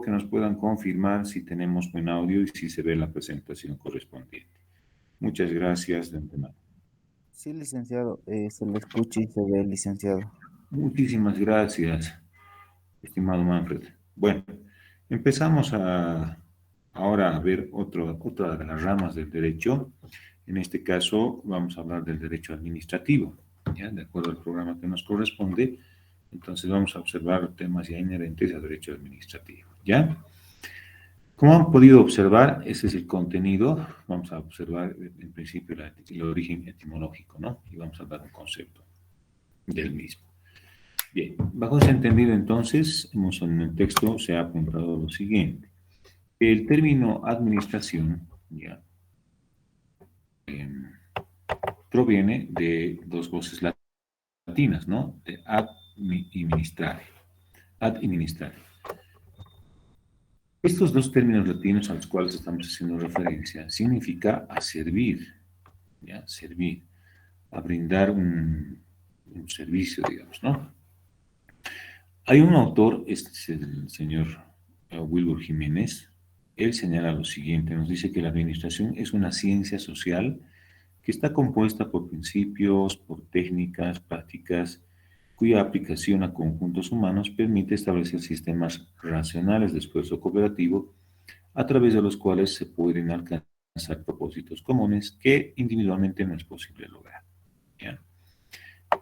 que nos puedan confirmar si tenemos buen audio y si se ve la presentación correspondiente. Muchas gracias de antemano. Sí, licenciado, se le escucha y se ve, licenciado. Muchísimas gracias, estimado Manfred. Bueno, empezamos ahora a ver otra de las ramas del derecho. En este caso vamos a hablar del derecho administrativo, ¿ya? De acuerdo al programa que nos corresponde. Entonces vamos a observar temas ya inherentes al derecho administrativo, ¿ya? Como han podido observar, ese es el contenido. Vamos a observar en principio el origen etimológico, ¿no? Y vamos a dar un concepto del mismo. Bien, bajo ese entendido entonces, en el texto se ha apuntado lo siguiente. El término administración, ya, proviene de dos voces latinas, ¿no? De ad y ministrare. Ad y ministrare. Estos dos términos latinos a los cuales estamos haciendo referencia significa a servir, ¿ya? Servir, a brindar un servicio, digamos, ¿no? Hay un autor, este es el señor Wilbur Jiménez. Él señala lo siguiente, nos dice que la administración es una ciencia social que está compuesta por principios, por técnicas, prácticas, cuya aplicación a conjuntos humanos permite establecer sistemas racionales de esfuerzo cooperativo a través de los cuales se pueden alcanzar propósitos comunes que individualmente no es posible lograr, ¿ya?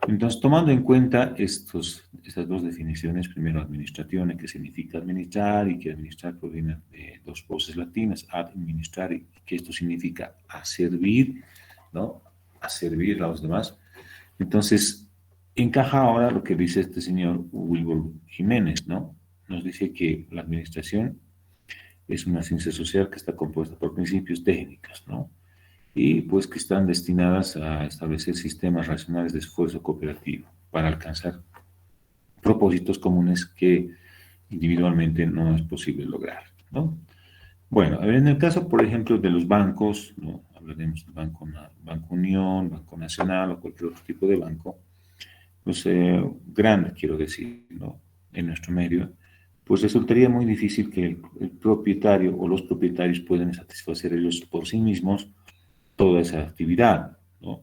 Entonces, tomando en cuenta estas dos definiciones, primero administración, que significa administrar, y que administrar proviene de dos voces latinas, administrar, y que esto significa a servir, ¿no? A servir a los demás. Entonces, encaja ahora lo que dice este señor Wilbur Jiménez, ¿no? Nos dice que la administración es una ciencia social que está compuesta por principios técnicos, ¿no? Y pues que están destinadas a establecer sistemas racionales de esfuerzo cooperativo para alcanzar propósitos comunes que individualmente no es posible lograr, ¿no? Bueno, en el caso, por ejemplo, de los bancos, ¿no? Hablaremos del Banco Unión, Banco Nacional o cualquier otro tipo de banco, pues grande, quiero decir, ¿no? En nuestro medio, pues resultaría muy difícil que el propietario o los propietarios puedan satisfacer ellos por sí mismos toda esa actividad, ¿no?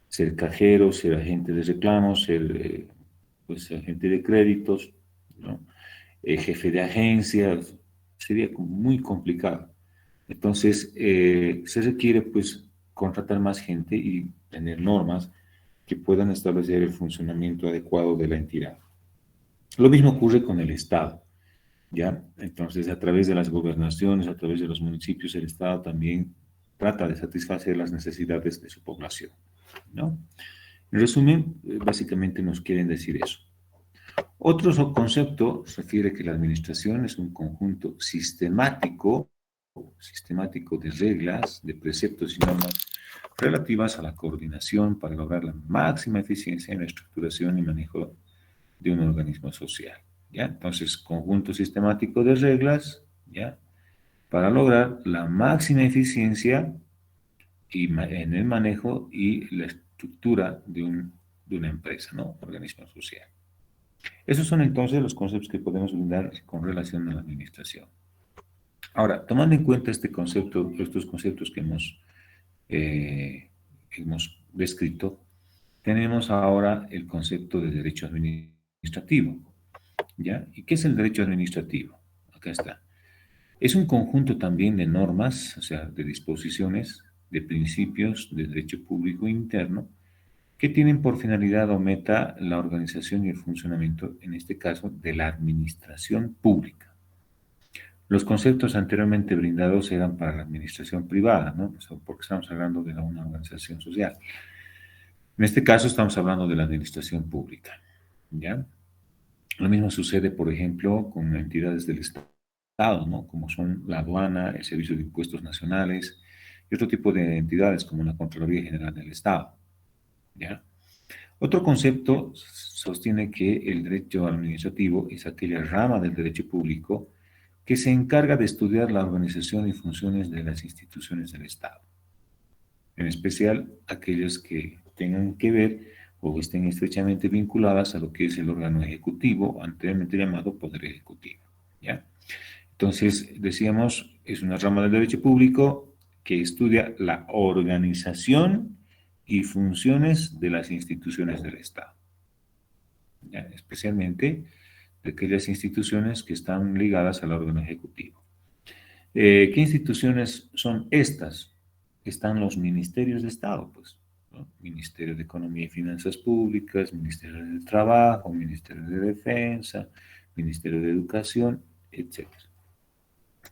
Ser cajero, ser agente de reclamos, ser pues, agente de créditos, ¿no? Jefe de agencias, sería muy complicado. Entonces, se requiere pues contratar más gente y tener normas que puedan establecer el funcionamiento adecuado de la entidad. Lo mismo ocurre con el Estado, ¿ya? Entonces, a través de las gobernaciones, a través de los municipios, el Estado también trata de satisfacer las necesidades de su población, ¿no? En resumen, básicamente nos quieren decir eso. Otro concepto refiere que la administración es un conjunto sistemático de reglas, de preceptos y normas relativas a la coordinación para lograr la máxima eficiencia en la estructuración y manejo de un organismo social, ¿ya? Entonces, conjunto sistemático de reglas, ¿ya? Para lograr la máxima eficiencia en el manejo y la estructura de una empresa, ¿no? Organismo social. Esos son entonces los conceptos que podemos brindar con relación a la administración. Ahora, tomando en cuenta este concepto, estos conceptos que hemos descrito, tenemos ahora el concepto de derecho administrativo, ¿ya? ¿Y qué es el derecho administrativo? Acá está. Es un conjunto también de normas, o sea, de disposiciones, de principios de derecho público interno, que tienen por finalidad o meta la organización y el funcionamiento, en este caso, de la administración pública. Los conceptos anteriormente brindados eran para la administración privada, ¿no? Porque estamos hablando de una organización social. En este caso estamos hablando de la administración pública, ¿ya? Lo mismo sucede, por ejemplo, con entidades del Estado, ¿no? Como son la aduana, el Servicio de Impuestos Nacionales y otro tipo de entidades como la Contraloría General del Estado, ¿ya? Otro concepto sostiene que el derecho administrativo es aquella rama del derecho público que se encarga de estudiar la organización y funciones de las instituciones del Estado, en especial aquellas que tengan que ver o estén estrechamente vinculadas a lo que es el órgano ejecutivo, anteriormente llamado Poder Ejecutivo, ¿ya? Entonces, decíamos, es una rama del derecho público que estudia la organización y funciones de las instituciones del Estado, ¿ya? Especialmente de aquellas instituciones que están ligadas al órgano ejecutivo. ¿Qué instituciones son estas? Están los ministerios de Estado, pues, ¿no? Ministerio de Economía y Finanzas Públicas, Ministerio de Trabajo, Ministerio de Defensa, Ministerio de Educación, etc.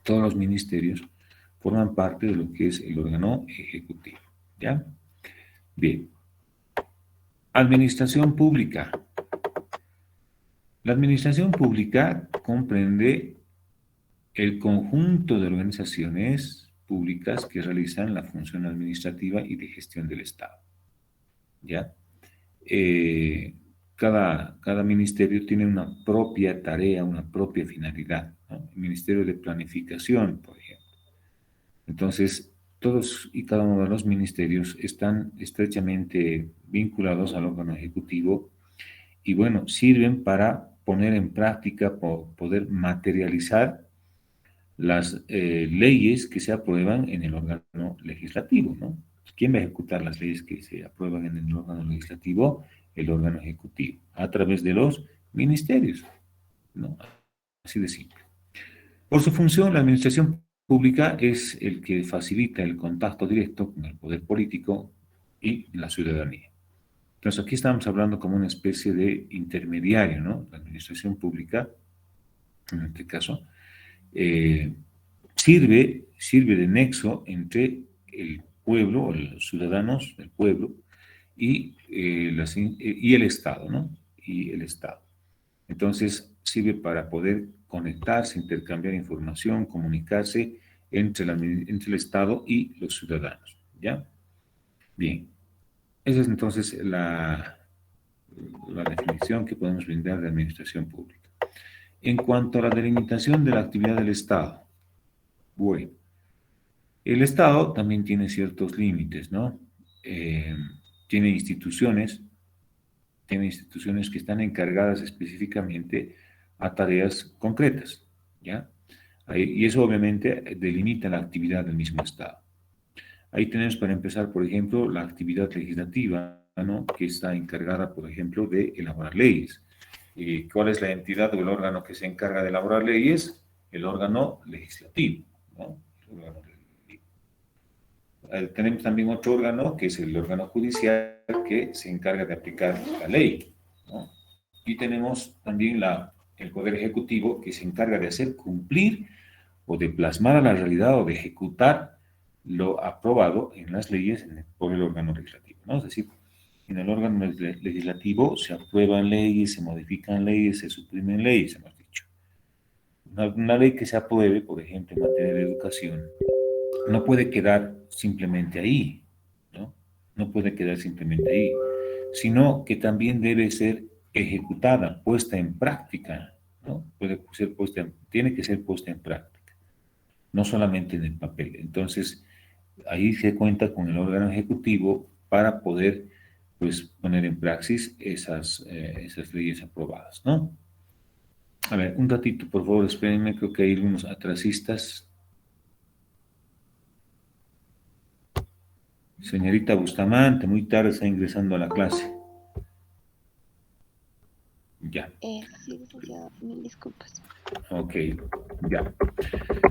Todos los ministerios forman parte de lo que es el órgano ejecutivo, ¿ya? Bien. Administración pública. La administración pública comprende el conjunto de organizaciones públicas que realizan la función administrativa y de gestión del Estado, ¿ya? Eh, cada ministerio tiene una propia tarea, una propia finalidad, ¿no? El Ministerio de Planificación, por ejemplo. Entonces, todos y cada uno de los ministerios están estrechamente vinculados al órgano ejecutivo y, bueno, sirven para poner en práctica, poder materializar las leyes que se aprueban en el órgano legislativo, ¿no? ¿Quién va a ejecutar las leyes que se aprueban en el órgano legislativo? El órgano ejecutivo, a través de los ministerios, ¿no? Así de simple. Por su función, la administración pública es el que facilita el contacto directo con el poder político y la ciudadanía. Entonces, aquí estamos hablando como una especie de intermediario, ¿no? La administración pública, en este caso, eh, sirve de nexo entre el pueblo, o los ciudadanos del pueblo, y el Estado, ¿no? Y el Estado. Entonces, sirve para poder conectarse, intercambiar información, comunicarse entre el Estado y los ciudadanos, ¿ya? Bien, esa es entonces la definición que podemos brindar de administración pública. En cuanto a la delimitación de la actividad del Estado, bueno, el Estado también tiene ciertos límites, ¿no? Eh, tiene instituciones, tiene instituciones que están encargadas específicamente a tareas concretas, ¿ya? Y eso obviamente delimita la actividad del mismo Estado. Ahí tenemos para empezar, por ejemplo, la actividad legislativa, ¿no? Que está encargada, por ejemplo, de elaborar leyes. ¿Cuál es la entidad o el órgano que se encarga de elaborar leyes? El órgano legislativo, ¿no? El órgano legislativo. Tenemos también otro órgano, que es el órgano judicial, que se encarga de aplicar la ley, ¿no? Y tenemos también el Poder Ejecutivo, que se encarga de hacer cumplir o de plasmar a la realidad o de ejecutar lo aprobado en las leyes por el órgano legislativo, ¿no? Es decir, en el órgano legislativo se aprueban leyes, se modifican leyes, se suprimen leyes, hemos dicho. Una ley que se apruebe, por ejemplo, en materia de educación, no puede quedar simplemente ahí, ¿no? No puede quedar simplemente ahí, sino que también debe ser ejecutada, puesta en práctica, ¿no? Tiene que ser puesta en práctica, no solamente en el papel. Entonces, ahí se cuenta con el órgano ejecutivo para poder, pues, poner en praxis esas leyes aprobadas, ¿no? A ver, un ratito, por favor, espérenme, creo que hay algunos atrasistas. Señorita Bustamante, muy tarde está ingresando a la clase. Ya. Sí, licenciado, mil disculpas. Ok, ya.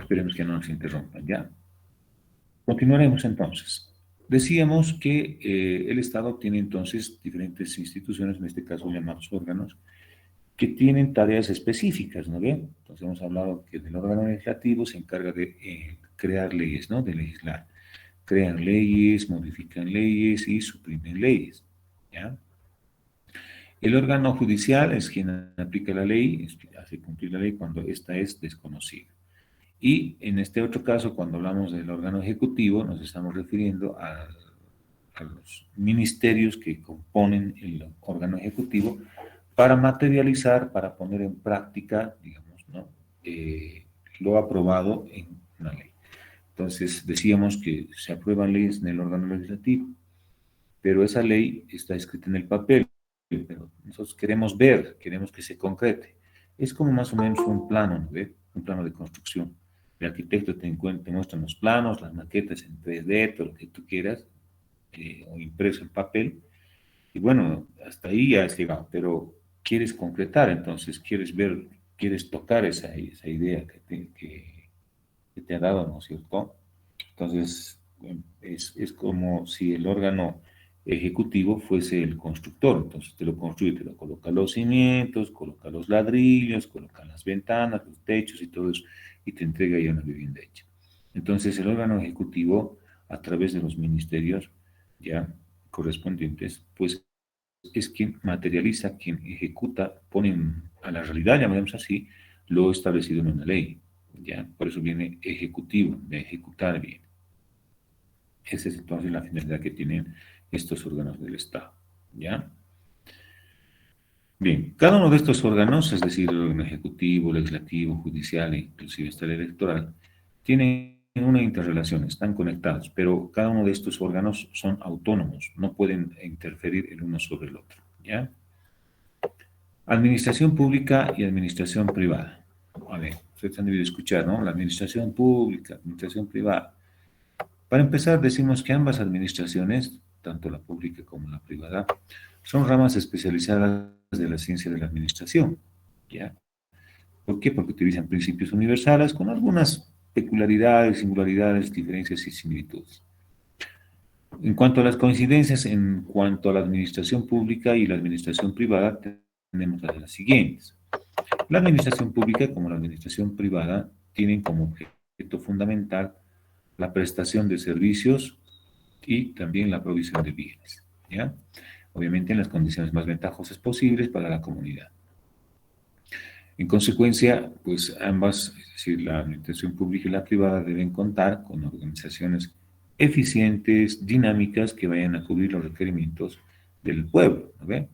Esperemos que no nos interrumpan, ya. Continuaremos entonces. Decíamos que el Estado tiene entonces diferentes instituciones, en este caso llamados órganos, que tienen tareas específicas, ¿no ve? Entonces hemos hablado que el órgano legislativo se encarga de crear leyes, ¿no? De legislar. Crean leyes, modifican leyes y suprimen leyes, ¿ya? El órgano judicial es quien aplica la ley, hace cumplir la ley cuando ésta es desconocida. Y en este otro caso, cuando hablamos del órgano ejecutivo, nos estamos refiriendo a los ministerios que componen el órgano ejecutivo para materializar, para poner en práctica, digamos, ¿no? Lo aprobado en una ley. Entonces, decíamos que se aprueban leyes en el órgano legislativo, pero esa ley está escrita en el papel, pero nosotros queremos ver, queremos que se concrete. Es como más o menos un plano, ¿no? un plano de construcción. El arquitecto te muestra los planos, las maquetas en 3D, todo lo que tú quieras, o impreso en papel, y bueno, hasta ahí ya has llegado, pero quieres concretar, entonces quieres ver, quieres tocar esa idea que te ha dado, ¿no es cierto? Entonces, es como si el órgano ejecutivo fuese el constructor, entonces te lo construye, te lo coloca los cimientos, coloca los ladrillos, coloca las ventanas, los techos y todo eso, y te entrega ya una vivienda hecha. Entonces, el órgano ejecutivo, a través de los ministerios ya correspondientes, pues es quien materializa, quien ejecuta, pone a la realidad, llamaremos así, lo establecido en una ley. ¿Ya? Por eso viene ejecutivo, de ejecutar bien. Esa es entonces la finalidad que tienen estos órganos del Estado. ¿Ya? Bien, cada uno de estos órganos, es decir, el órgano ejecutivo, legislativo, judicial e inclusive hasta el electoral, tienen una interrelación, están conectados, pero cada uno de estos órganos son autónomos, no pueden interferir el uno sobre el otro. ¿Ya? Administración pública y administración privada. A ver, ustedes han debido escuchar, ¿no? La administración pública, administración privada. Para empezar, decimos que ambas administraciones, tanto la pública como la privada, son ramas especializadas de la ciencia de la administración. ¿Ya? ¿Por qué? Porque utilizan principios universales con algunas peculiaridades, singularidades, diferencias y similitudes. En cuanto a las coincidencias, en cuanto a la administración pública y la administración privada, tenemos las siguientes. La administración pública como la administración privada tienen como objeto fundamental la prestación de servicios y también la provisión de bienes, ¿ya? Obviamente en las condiciones más ventajosas posibles para la comunidad. En consecuencia, pues ambas, es decir, la administración pública y la privada deben contar con organizaciones eficientes, dinámicas, que vayan a cubrir los requerimientos del pueblo, ¿no ve?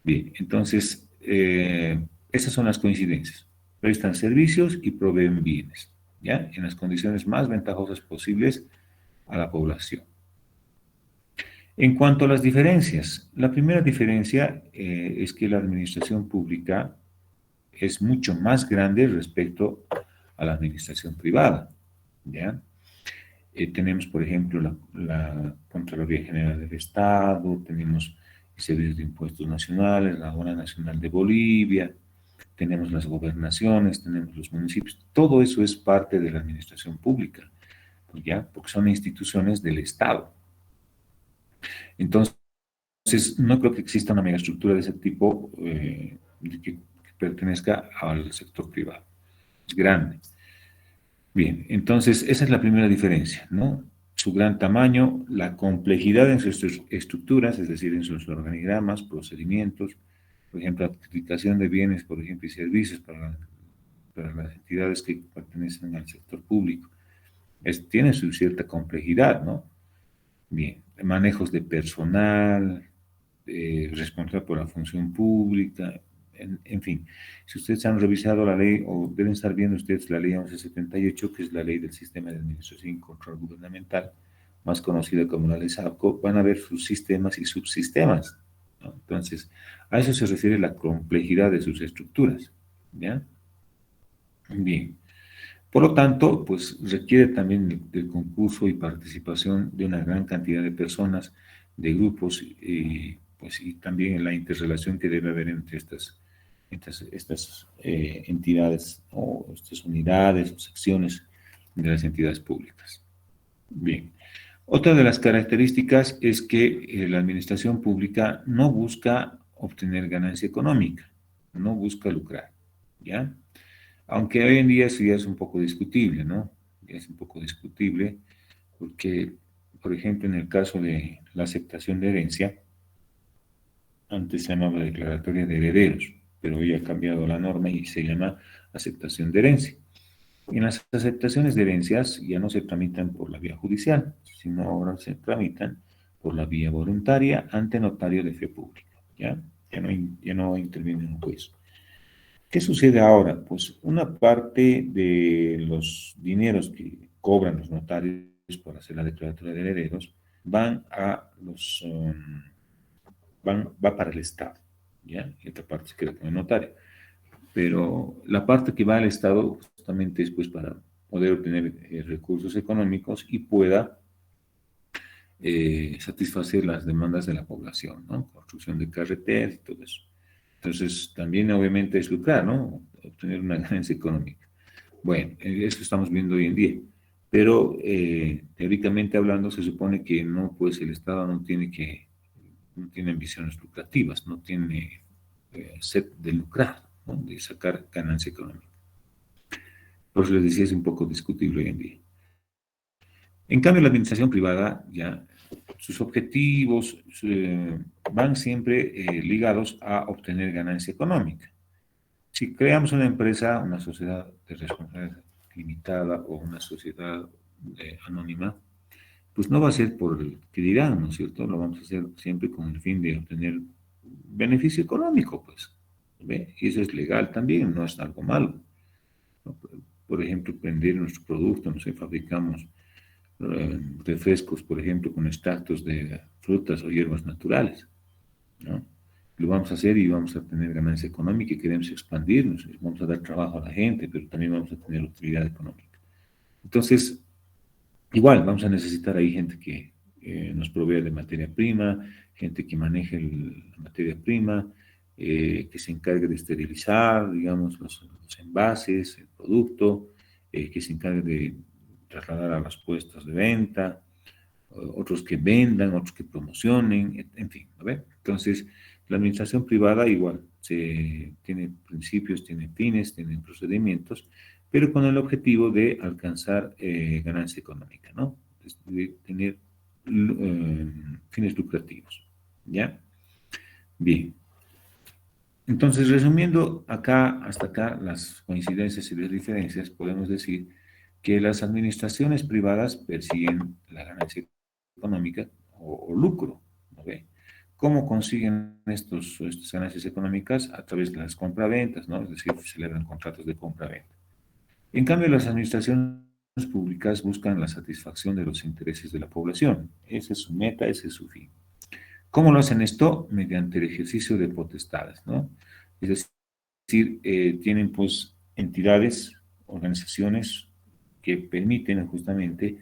Bien, entonces, esas son las coincidencias. Prestan servicios y proveen bienes, ¿ya? En las condiciones más ventajosas posibles a la población. En cuanto a las diferencias, la primera diferencia es que la administración pública es mucho más grande respecto a la administración privada, ¿ya? Tenemos, por ejemplo, la Contraloría General del Estado, tenemos el Servicio de Impuestos Nacionales, la Aduana Nacional de Bolivia, tenemos las gobernaciones, tenemos los municipios, todo eso es parte de la administración pública, ¿ya? Porque son instituciones del Estado. Entonces, no creo que exista una megaestructura de ese tipo que pertenezca al sector privado. Es grande. Bien, entonces esa es la primera diferencia, ¿no? Su gran tamaño, la complejidad en sus estructuras, es decir, en sus organigramas, procedimientos, por ejemplo, la adjudicación de bienes, por ejemplo, y servicios para las entidades que pertenecen al sector público. Tiene su cierta complejidad, ¿no? Bien, manejos de personal, responsable por la función pública, en fin. Si ustedes han revisado la ley, o deben estar viendo ustedes la ley 1178, que es la ley del Sistema de Administración y Control Gubernamental, más conocida como la ley SAPCO, van a ver sus sistemas y subsistemas, ¿no? Entonces, a eso se refiere la complejidad de sus estructuras, ¿ya? Bien. Por lo tanto, pues requiere también del concurso y participación de una gran cantidad de personas, de grupos, pues, y también la interrelación que debe haber entre estas entidades o estas unidades o secciones de las entidades públicas. Bien. Otra de las características es que la administración pública no busca obtener ganancia económica, no busca lucrar, ¿ya? Aunque hoy en día eso ya es un poco discutible, ¿no? Ya es un poco discutible porque, por ejemplo, en el caso de la aceptación de herencia, antes se llamaba declaratoria de herederos, pero hoy ha cambiado la norma y se llama aceptación de herencia. En las aceptaciones de herencias ya no se tramitan por la vía judicial, sino ahora se tramitan por la vía voluntaria ante notario de fe pública, ¿ya? Ya no interviene un juez. ¿Qué sucede ahora? Pues una parte de los dineros que cobran los notarios por hacer la declaratoria de herederos va para el Estado, ¿ya? Y otra parte se queda con el notario. pero la parte que va al Estado justamente es pues para poder obtener recursos económicos y pueda satisfacer las demandas de la población, ¿no? Construcción de carreteras y todo eso. Entonces, también obviamente es lucrar, ¿no? Obtener una ganancia económica. Bueno, eso estamos viendo hoy en día. Pero teóricamente hablando, se supone que no, pues el Estado no tiene ambiciones lucrativas, no tiene sed de lucrar, ¿no? De sacar ganancia económica. Por eso les decía, es un poco discutible hoy en día. En cambio, la administración privada, ya, sus objetivos van siempre ligados a obtener ganancia económica. Si creamos una empresa, una sociedad de responsabilidad limitada o una sociedad anónima, pues no va a ser por el que dirán, ¿no es cierto? Lo vamos a hacer siempre con el fin de obtener beneficio económico, pues. ¿Ve? Y eso es legal también, no es algo malo, ¿no? Por ejemplo, vender nuestro producto, no sé, fabricamos refrescos, por ejemplo, con extractos de frutas o hierbas naturales, ¿no? Lo vamos a hacer y vamos a tener ganancia económica y queremos expandirnos, vamos a dar trabajo a la gente, pero también vamos a tener utilidad económica. Entonces, igual, vamos a necesitar ahí gente que nos provea de materia prima, gente que maneje la materia prima, que se encargue de esterilizar, digamos, los envases, el producto, que se encargue de trasladar a los puestos de venta, otros que vendan, otros que promocionen, en fin, ¿no ve? Entonces, la administración privada igual, tiene principios, tiene fines, tiene procedimientos, pero con el objetivo de alcanzar ganancia económica, ¿no? De tener fines lucrativos, ¿ya? Bien. Entonces, resumiendo acá, hasta acá, las coincidencias y las diferencias, podemos decir que las administraciones privadas persiguen la ganancia económica o lucro, ¿no ve? ¿Cómo consiguen estas ganancias económicas? A través de las compraventas, ¿no? Es decir, celebran contratos de compra-venta. En cambio, las administraciones públicas buscan la satisfacción de los intereses de la población. Esa es su meta, ese es su fin. ¿Cómo lo hacen esto? Mediante el ejercicio de potestades, ¿no? Es decir, tienen pues entidades, organizaciones que permiten justamente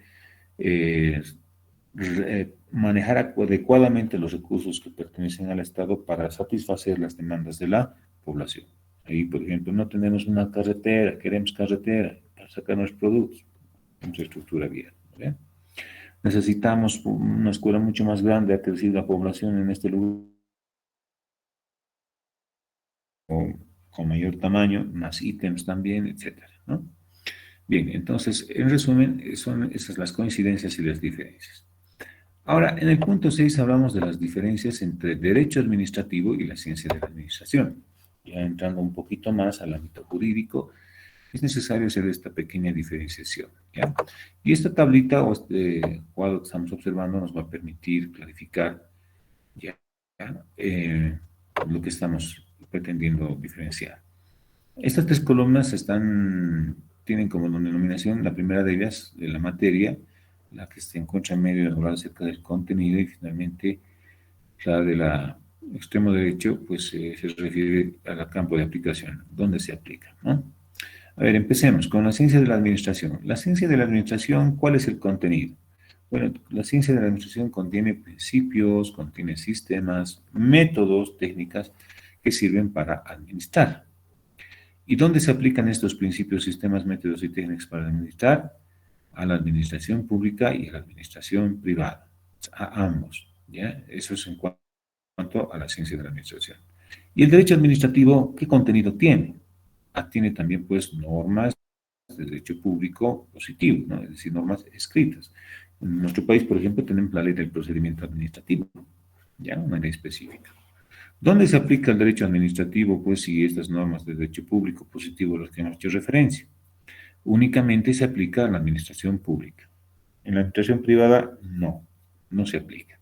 manejar adecuadamente los recursos que pertenecen al Estado para satisfacer las demandas de la población. Ahí, por ejemplo, no tenemos una carretera, queremos carretera para sacar nuestros productos, infraestructura vial, ¿verdad? Necesitamos una escuela mucho más grande, ha crecido la población en este lugar con mayor tamaño, más ítems también, etcétera, ¿no? Bien, entonces, en resumen, son esas las coincidencias y las diferencias. Ahora, en el punto 6 hablamos de las diferencias entre derecho administrativo y la ciencia de la administración. Ya entrando un poquito más al ámbito jurídico, es necesario hacer esta pequeña diferenciación, ¿ya? Y esta tablita o este cuadro que estamos observando nos va a permitir clarificar ya, lo que estamos pretendiendo diferenciar. Estas tres columnas tienen como denominación la primera de ellas, de la materia, la que se encuentra en medio de hablar acerca del contenido, y finalmente la de la extremo derecho, pues se refiere al campo de aplicación, dónde se aplica, ¿no? A ver, empecemos con la ciencia de la administración. La ciencia de la administración, ¿cuál es el contenido? Bueno, la ciencia de la administración contiene principios, contiene sistemas, métodos, técnicas que sirven para administrar. ¿Y dónde se aplican estos principios, sistemas, métodos y técnicas para administrar? A la administración pública y a la administración privada, a ambos, ¿ya? Eso es en cuanto a la ciencia de la administración. ¿Y el derecho administrativo qué contenido tiene? Tiene también, pues, normas de derecho público positivo, ¿no? Es decir, normas escritas. En nuestro país, por ejemplo, tenemos la ley del procedimiento administrativo, ¿ya? Una ley específica. ¿Dónde se aplica el derecho administrativo? Pues si estas normas de derecho público positivo a las que hemos hecho referencia. Únicamente se aplica a la administración pública. En la administración privada, no se aplica.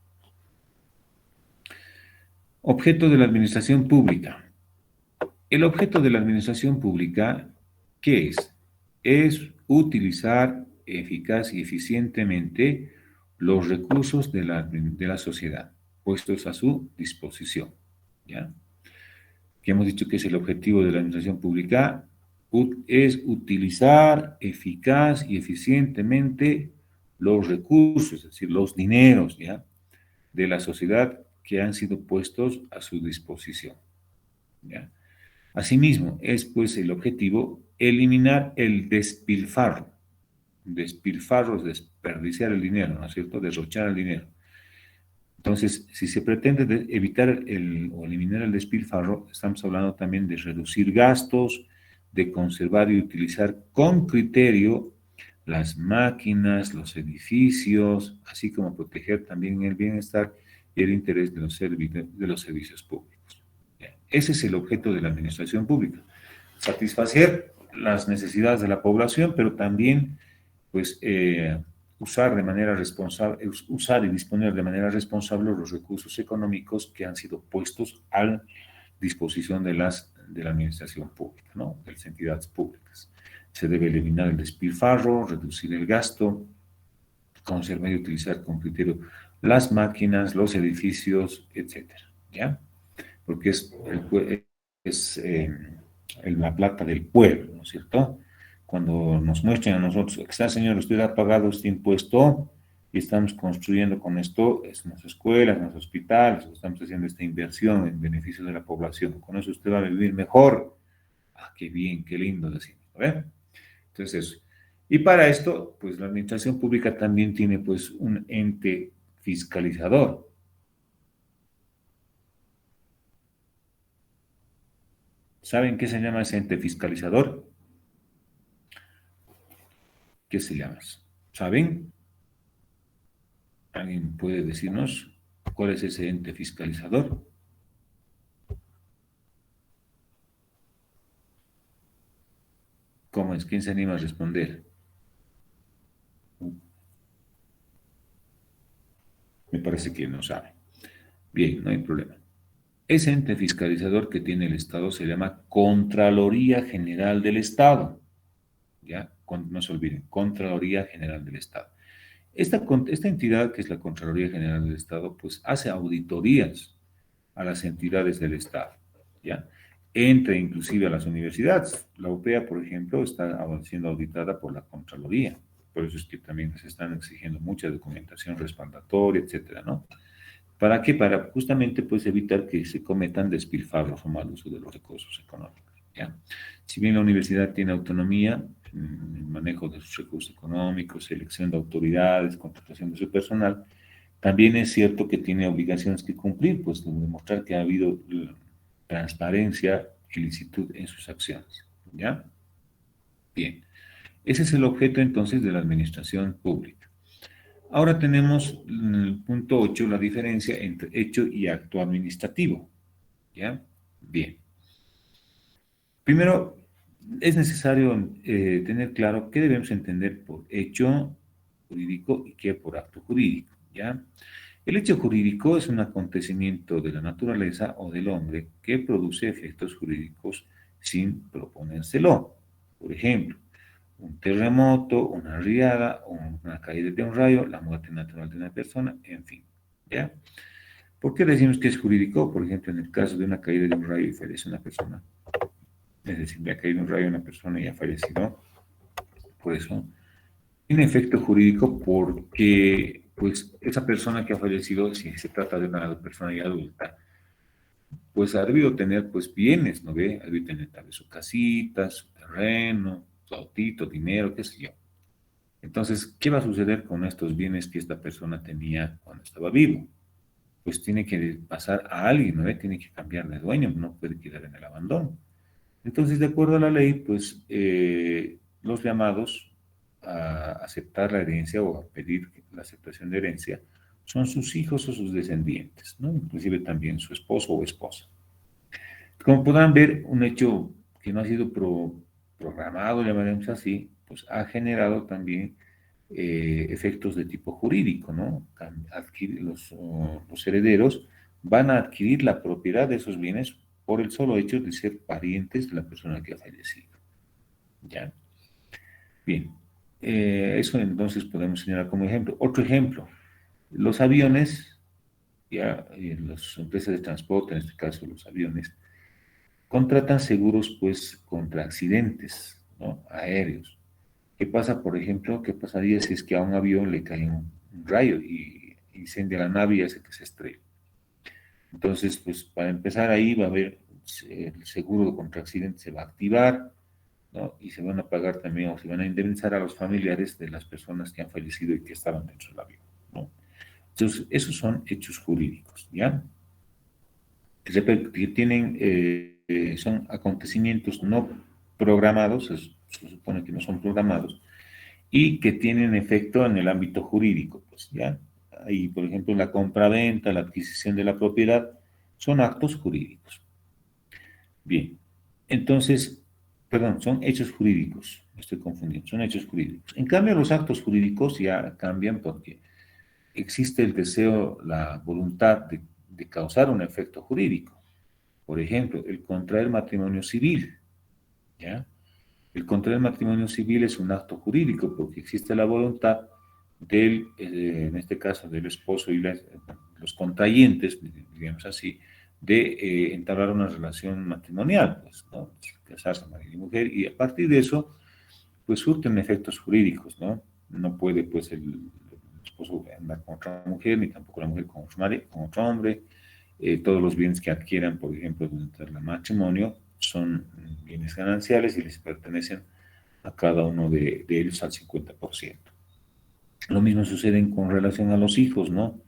Objeto de la administración pública. El objeto de la administración pública, ¿qué es? Es utilizar eficaz y eficientemente los recursos de la sociedad puestos a su disposición, ¿ya? que hemos dicho que es el objetivo de la administración pública, es utilizar eficaz y eficientemente los recursos, es decir, los dineros, ¿ya?, de la sociedad que han sido puestos a su disposición, ¿ya? Asimismo, es pues el objetivo eliminar el despilfarro. Despilfarro es desperdiciar el dinero, ¿no es cierto?, derrochar el dinero. Entonces, si se pretende evitar o eliminar el despilfarro, estamos hablando también de reducir gastos, de conservar y utilizar con criterio las máquinas, los edificios, así como proteger también el bienestar y el interés de los servicios públicos. Ese es el objeto de la administración pública: satisfacer las necesidades de la población, pero también, pues, usar de manera responsable, usar y disponer de manera responsable los recursos económicos que han sido puestos a disposición de la administración pública, ¿no?, de las entidades públicas. Se debe eliminar el despilfarro, reducir el gasto, conservar y utilizar con criterio las máquinas, los edificios, etcétera, ¿ya? Porque la plata del pueblo, ¿no es cierto? Cuando nos muestran a nosotros, está, señor, usted ha pagado este impuesto y estamos construyendo con esto nuestras escuelas, nuestros hospitales, estamos haciendo esta inversión en beneficio de la población, con eso usted va a vivir mejor. Ah, qué bien, qué lindo decimos, ¿verdad? Entonces eso. Y para esto, pues la administración pública también tiene pues un ente fiscalizador. ¿Saben qué se llama ese ente fiscalizador? ¿Qué se llama? ¿Saben? ¿Alguien puede decirnos cuál es ese ente fiscalizador? ¿Cómo es? ¿Quién se anima a responder? Me parece que no sabe. Bien, no hay problema. Ese ente fiscalizador que tiene el Estado se llama Contraloría General del Estado. ¿Ya? No se olviden, Contraloría General del Estado. Esta entidad, que es la Contraloría General del Estado, pues hace auditorías a las entidades del Estado, ¿ya? Entra inclusive a las universidades. La UPEA, por ejemplo, está siendo auditada por la Contraloría. Por eso es que también se están exigiendo mucha documentación respaldatoria, etcétera, ¿no? ¿Para qué? Para justamente pues evitar que se cometan despilfarros o mal uso de los recursos económicos, ¿ya? Si bien la universidad tiene autonomía en el manejo de sus recursos económicos, selección de autoridades, contratación de su personal, también es cierto que tiene obligaciones que cumplir, pues de demostrar que ha habido transparencia y licitud en sus acciones, ¿ya? Bien, ese es el objeto entonces de la administración pública. Ahora tenemos en el punto 8 la diferencia entre hecho y acto administrativo, ¿ya? Bien. Primero, es necesario tener claro qué debemos entender por hecho jurídico y qué por acto jurídico, ¿ya? El hecho jurídico es un acontecimiento de la naturaleza o del hombre que produce efectos jurídicos sin proponérselo. Por ejemplo, un terremoto, una riada, una caída de un rayo, la muerte natural de una persona, en fin, ¿ya? ¿Por qué decimos que es jurídico? Por ejemplo, en el caso de una caída de un rayo y fallece una persona, es decir, le ha caído un rayo a una persona y ha fallecido, por eso tiene efecto jurídico porque, pues, esa persona que ha fallecido, si se trata de una persona ya adulta, pues ha debido tener, pues, bienes, ¿no ve? Ha debido tener tal vez su casita, su terreno, su autito, dinero, qué sé yo. Entonces, ¿qué va a suceder con estos bienes que esta persona tenía cuando estaba vivo? Pues tiene que pasar a alguien, ¿no ve? Tiene que cambiar de dueño, no puede quedar en el abandono. Entonces, de acuerdo a la ley, pues los llamados a aceptar la herencia o a pedir la aceptación de herencia son sus hijos o sus descendientes, ¿no? Inclusive también su esposo o esposa. Como podrán ver, un hecho que no ha sido programado, llamaremos así, pues ha generado también efectos de tipo jurídico, ¿no? Los herederos van a adquirir la propiedad de esos bienes por el solo hecho de ser parientes de la persona que ha fallecido. ¿Ya? Bien. Eso entonces podemos señalar como ejemplo. Otro ejemplo, los aviones, ya, las empresas de transporte, en este caso los aviones, contratan seguros, pues, contra accidentes, ¿no? Aéreos. ¿Qué pasa, por ejemplo? ¿Qué pasaría si es que a un avión le cae un rayo y incendia la nave y hace que se estrelle? Entonces, pues, para empezar ahí va a haber, el seguro contra accidentes se va a activar, ¿no? Y se van a pagar también, o se van a indemnizar a los familiares de las personas que han fallecido y que estaban dentro del avión, ¿no? Entonces, esos son hechos jurídicos, ¿ya? Que tienen, son acontecimientos no programados, se supone que no son programados, y que tienen efecto en el ámbito jurídico, pues, ¿ya? Ahí, por ejemplo, la compraventa, la adquisición de la propiedad, son actos jurídicos. Bien, entonces, perdón, son hechos jurídicos, me estoy confundiendo, son hechos jurídicos. En cambio, los actos jurídicos ya cambian porque existe el deseo, la voluntad de causar un efecto jurídico. Por ejemplo, el contraer matrimonio civil, ¿ya? El contraer matrimonio civil es un acto jurídico porque existe la voluntad del, en este caso, del esposo y los contrayentes, digamos así, de entablar una relación matrimonial, pues, ¿no? Casarse marido y mujer, y a partir de eso, pues surten efectos jurídicos, ¿no? No puede, pues, el esposo andar con otra mujer, ni tampoco la mujer con otro hombre. Todos los bienes que adquieran, por ejemplo, durante el matrimonio, son bienes gananciales y les pertenecen a cada uno de ellos al 50%. Lo mismo sucede con relación a los hijos, ¿no?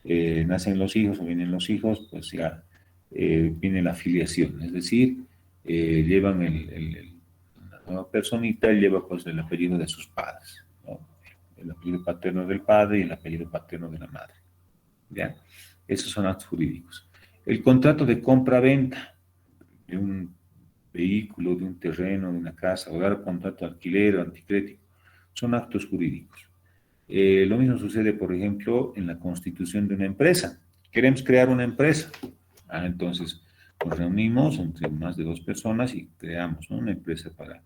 Nacen los hijos o vienen los hijos, pues ya viene la filiación, es decir, llevan la nueva personita lleva pues el apellido de sus padres, ¿no? El apellido paterno del padre y el apellido paterno de la madre, ¿ya? Esos son actos jurídicos. El contrato de compra-venta de un vehículo, de un terreno, de una casa, o dar contrato de alquiler o anticrético, son actos jurídicos. Lo mismo sucede, por ejemplo, en la constitución de una empresa. Queremos crear una empresa. Entonces, nos reunimos entre más de dos personas y creamos, ¿no? Una empresa para,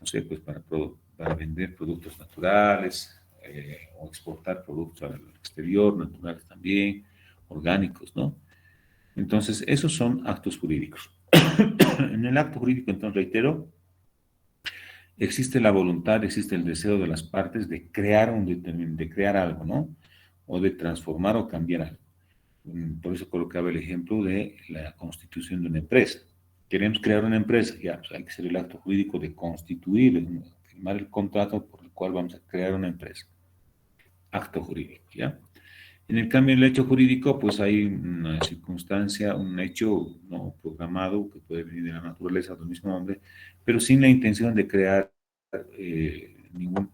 no sé, pues para vender productos naturales o exportar productos al exterior, naturales también, orgánicos, ¿no? Entonces, esos son actos jurídicos. En el acto jurídico, entonces, reitero, existe la voluntad, existe el deseo de las partes de crear de crear algo, ¿no? O de transformar o cambiar algo. Por eso colocaba el ejemplo de la constitución de una empresa. Queremos crear una empresa, ya, pues hay que hacer el acto jurídico de constituir, firmar el contrato por el cual vamos a crear una empresa. Acto jurídico, ¿ya? En el cambio, en el hecho jurídico, pues hay una circunstancia, un hecho no programado que puede venir de la naturaleza del mismo hombre, pero sin la intención de crear ningún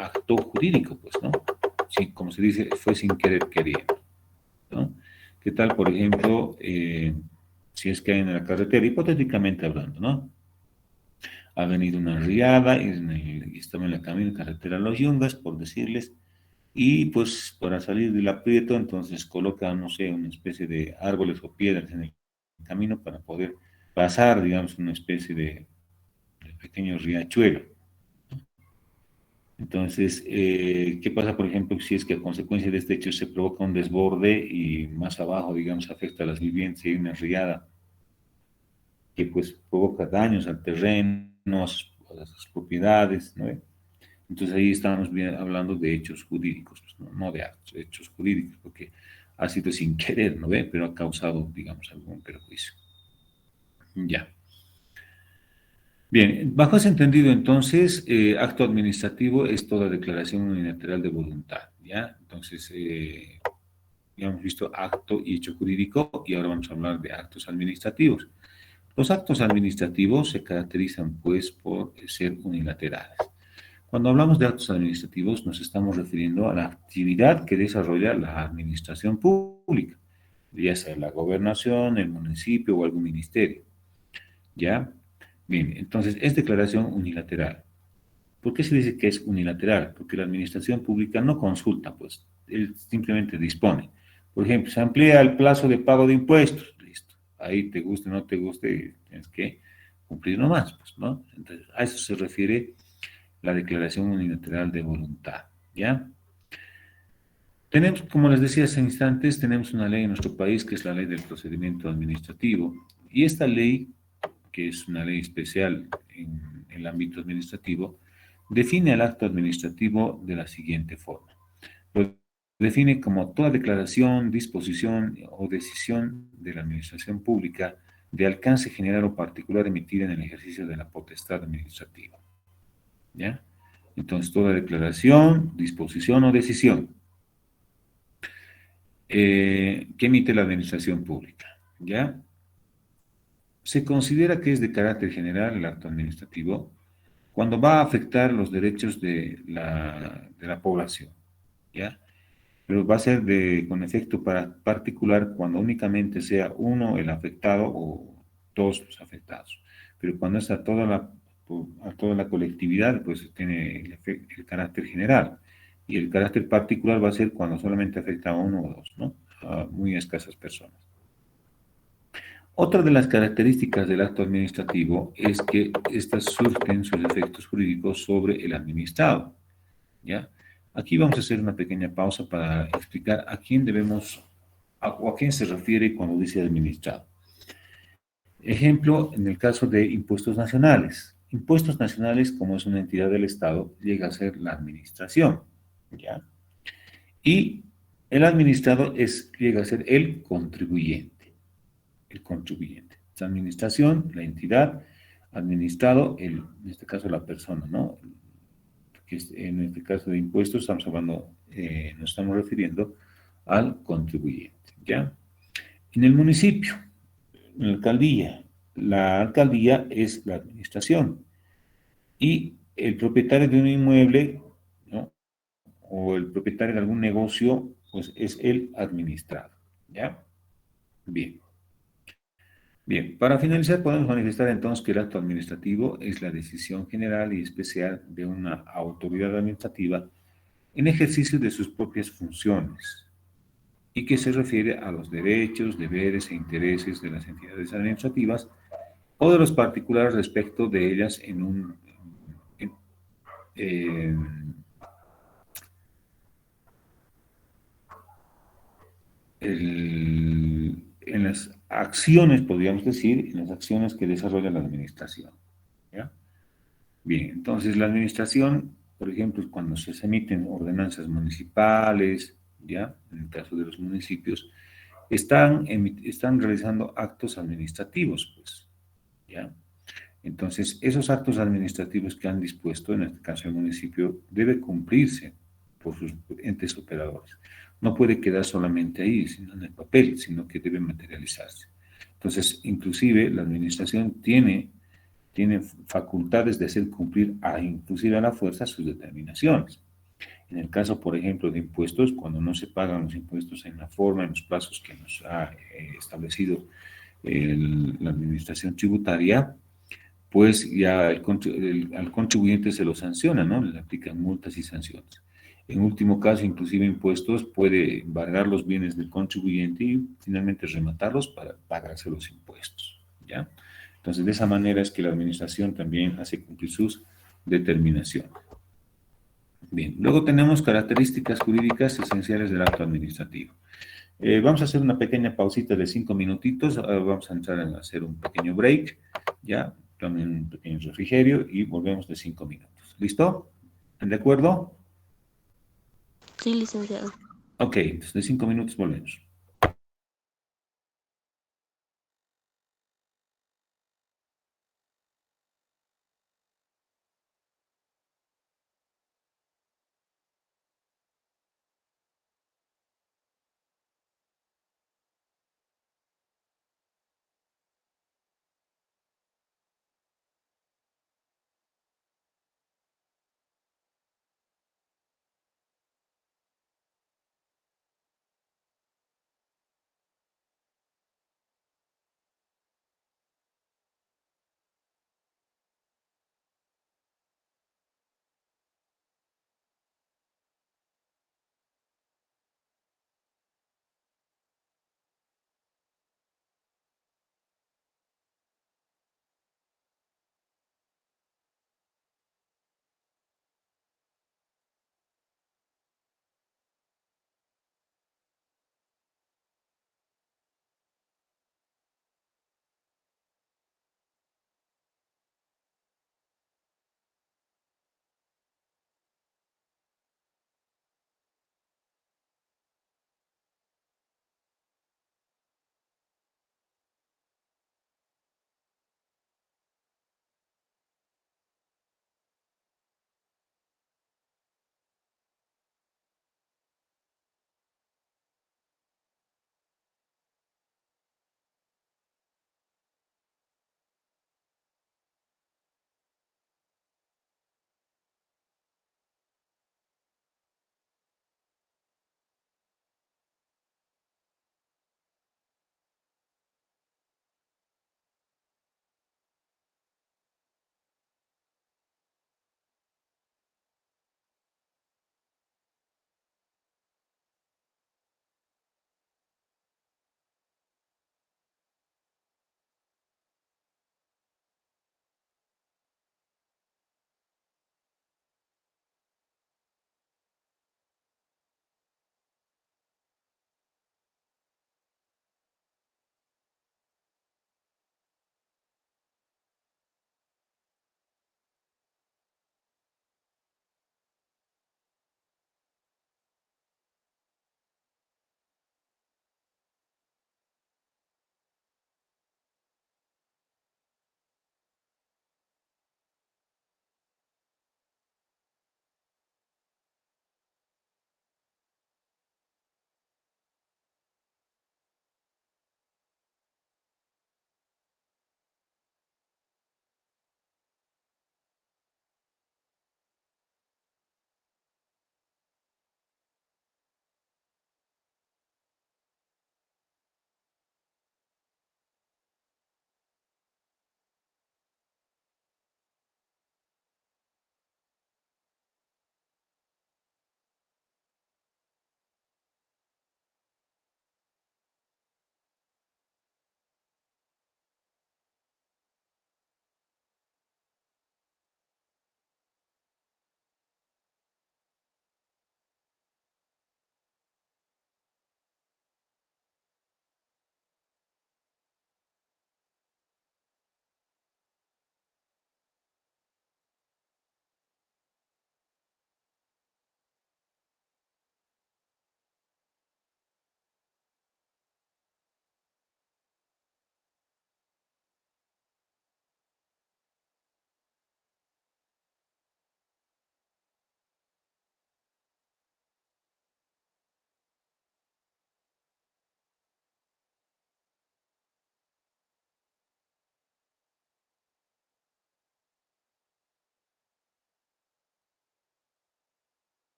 acto jurídico, pues, ¿no? Sí, como se dice, fue sin querer queriendo, ¿no? ¿Qué tal, por ejemplo, si es que hay en la carretera, hipotéticamente hablando, ¿no? Ha venido una riada y estaba en la camino, carretera Los Yungas, por decirles, y pues para salir del aprieto, entonces coloca, no sé, una especie de árboles o piedras en el camino para poder pasar, digamos, una especie de pequeño riachuelo. Entonces, ¿qué pasa, por ejemplo, si es que a consecuencia de este hecho se provoca un desborde y más abajo, digamos, afecta a las viviendas y hay una riada que pues provoca daños al terreno, a las propiedades, ¿no? Entonces ahí estamos hablando de hechos jurídicos, pues, no de actos, hechos jurídicos, porque ha sido sin querer, ¿no ve? Pero ha causado, digamos, algún perjuicio. Ya. Bien, bajo ese entendido, entonces, acto administrativo es toda declaración unilateral de voluntad, ¿ya? Entonces, ya hemos visto acto y hecho jurídico y ahora vamos a hablar de actos administrativos. Los actos administrativos se caracterizan, pues, por ser unilaterales. Cuando hablamos de actos administrativos, nos estamos refiriendo a la actividad que desarrolla la administración pública, ya sea la gobernación, el municipio o algún ministerio, ¿ya? Bien, entonces es declaración unilateral. ¿Por qué se dice que es unilateral? Porque la administración pública no consulta, pues, él simplemente dispone. Por ejemplo, se amplía el plazo de pago de impuestos, listo. Ahí te guste o no te guste, tienes que cumplir nomás, pues, ¿no? Entonces, a eso se refiere la declaración unilateral de voluntad, ¿ya? Tenemos, como les decía hace instantes, tenemos una ley en nuestro país que es la ley del procedimiento administrativo. Y esta ley, que es una ley especial en el ámbito administrativo, define el acto administrativo de la siguiente forma. Lo define como toda declaración, disposición o decisión de la administración pública de alcance general o particular emitida en el ejercicio de la potestad administrativa. ¿Ya? Entonces, toda declaración, disposición o decisión que emite la administración pública. ¿Ya? Se considera que es de carácter general el acto administrativo cuando va a afectar los derechos de la población. ¿Ya? Pero va a ser con efecto particular cuando únicamente sea uno el afectado o todos los afectados. Pero cuando es a toda la colectividad, pues tiene el carácter general. Y el carácter particular va a ser cuando solamente afecta a uno o dos, ¿no? A muy escasas personas. Otra de las características del acto administrativo es que éstas surten sus efectos jurídicos sobre el administrado. ¿Ya? Aquí vamos a hacer una pequeña pausa para explicar a quién debemos o a quién se refiere cuando dice administrado. Ejemplo, en el caso de impuestos nacionales. Impuestos nacionales, como es una entidad del Estado, llega a ser la administración. ¿Ya? Y el administrado llega a ser el contribuyente. El contribuyente. Esta administración, la entidad, administrado, en este caso la persona, ¿no? Que en este caso de impuestos estamos hablando, nos estamos refiriendo al contribuyente, ¿ya? En el municipio, en la alcaldía es la administración y el propietario de un inmueble, ¿no? O el propietario de algún negocio, pues es el administrado, ¿ya? Bien. Bien, para finalizar podemos manifestar entonces que el acto administrativo es la decisión general y especial de una autoridad administrativa en ejercicio de sus propias funciones y que se refiere a los derechos, deberes e intereses de las entidades administrativas o de los particulares respecto de ellas en, en las acciones, podríamos decir, en las acciones que desarrolla la administración. ¿Ya? Bien, entonces la administración, por ejemplo, cuando se emiten ordenanzas municipales, ¿ya? En el caso de los municipios, están realizando actos administrativos, pues, ¿ya? Entonces, esos actos administrativos que han dispuesto, en este caso el municipio, debe cumplirse por sus entes operadores. No puede quedar solamente ahí, sino en el papel, sino que debe materializarse. Entonces, inclusive la administración tiene facultades de hacer cumplir inclusive a la fuerza sus determinaciones. En el caso, por ejemplo, de impuestos, cuando no se pagan los impuestos en la forma, en los plazos que nos ha establecido la administración tributaria, pues ya al contribuyente se lo sanciona, ¿no? Le aplican multas y sanciones. En último caso, inclusive impuestos, puede embargar los bienes del contribuyente y finalmente rematarlos para pagarse los impuestos, ¿ya? Entonces, de esa manera es que la administración también hace cumplir sus determinaciones. Bien, luego tenemos características jurídicas esenciales del acto administrativo. Vamos a hacer una pequeña pausita de 5 minutitos, vamos a entrar a hacer un pequeño break, ya, tomen un pequeño refrigerio y volvemos de 5 minutos. ¿Listo? ¿Están de acuerdo? Sí, licenciado. Ok, entonces de 5 minutos volvemos.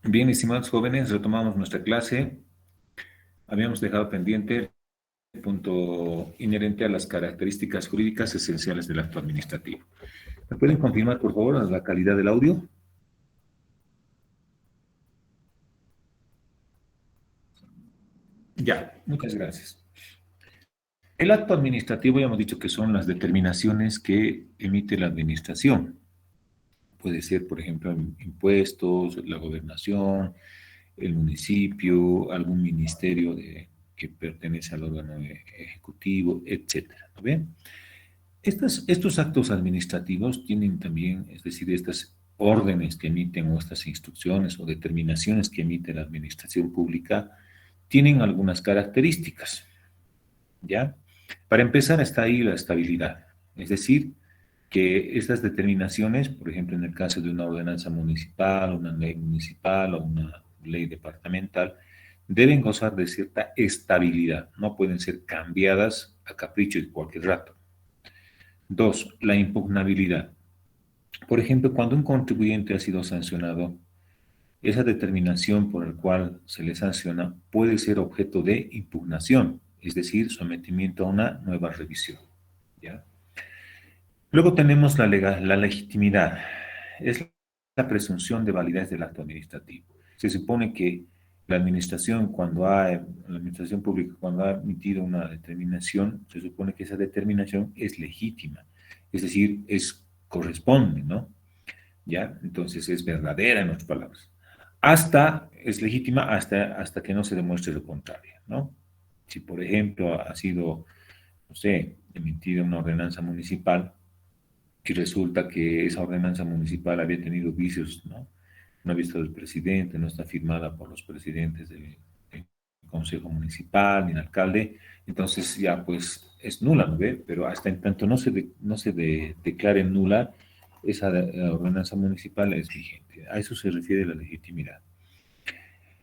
Bien, estimados jóvenes, retomamos nuestra clase. Habíamos dejado pendiente el punto inherente a las características jurídicas esenciales del acto administrativo. ¿Me pueden confirmar, por favor, la calidad del audio? Ya, muchas gracias. El acto administrativo, ya hemos dicho que son las determinaciones que emite la administración. Puede ser, por ejemplo, impuestos, la gobernación, el municipio, algún ministerio que pertenece al órgano ejecutivo, etcétera. ¿No ven? Estos actos administrativos tienen también, es decir, estas órdenes que emiten o estas instrucciones o determinaciones que emite la administración pública, tienen algunas características, ¿ya? Para empezar está ahí la estabilidad, es decir, que estas determinaciones, por ejemplo, en el caso de una ordenanza municipal, una ley municipal o una ley departamental, deben gozar de cierta estabilidad, no pueden ser cambiadas a capricho de cualquier rato. Dos, la impugnabilidad. Por ejemplo, cuando un contribuyente ha sido sancionado, esa determinación por la cual se le sanciona puede ser objeto de impugnación, es decir, sometimiento a una nueva revisión, ¿ya? Luego tenemos la legitimidad. Es la presunción de validez del acto administrativo. Se supone que la administración, la administración pública, cuando ha emitido una determinación, se supone que esa determinación es legítima, es decir, corresponde, ¿no? ¿Ya? Entonces es verdadera en otras palabras. Es legítima hasta que no se demuestre lo contrario, ¿no? Si, por ejemplo, ha sido, no sé, emitida una ordenanza municipal y resulta que esa ordenanza municipal había tenido vicios, ¿no? No ha visto del presidente, no está firmada por los presidentes del Consejo Municipal ni el alcalde, entonces ya pues es nula, ¿no ve? Pero hasta en tanto no se declare nula, esa ordenanza municipal es vigente. A eso se refiere la legitimidad.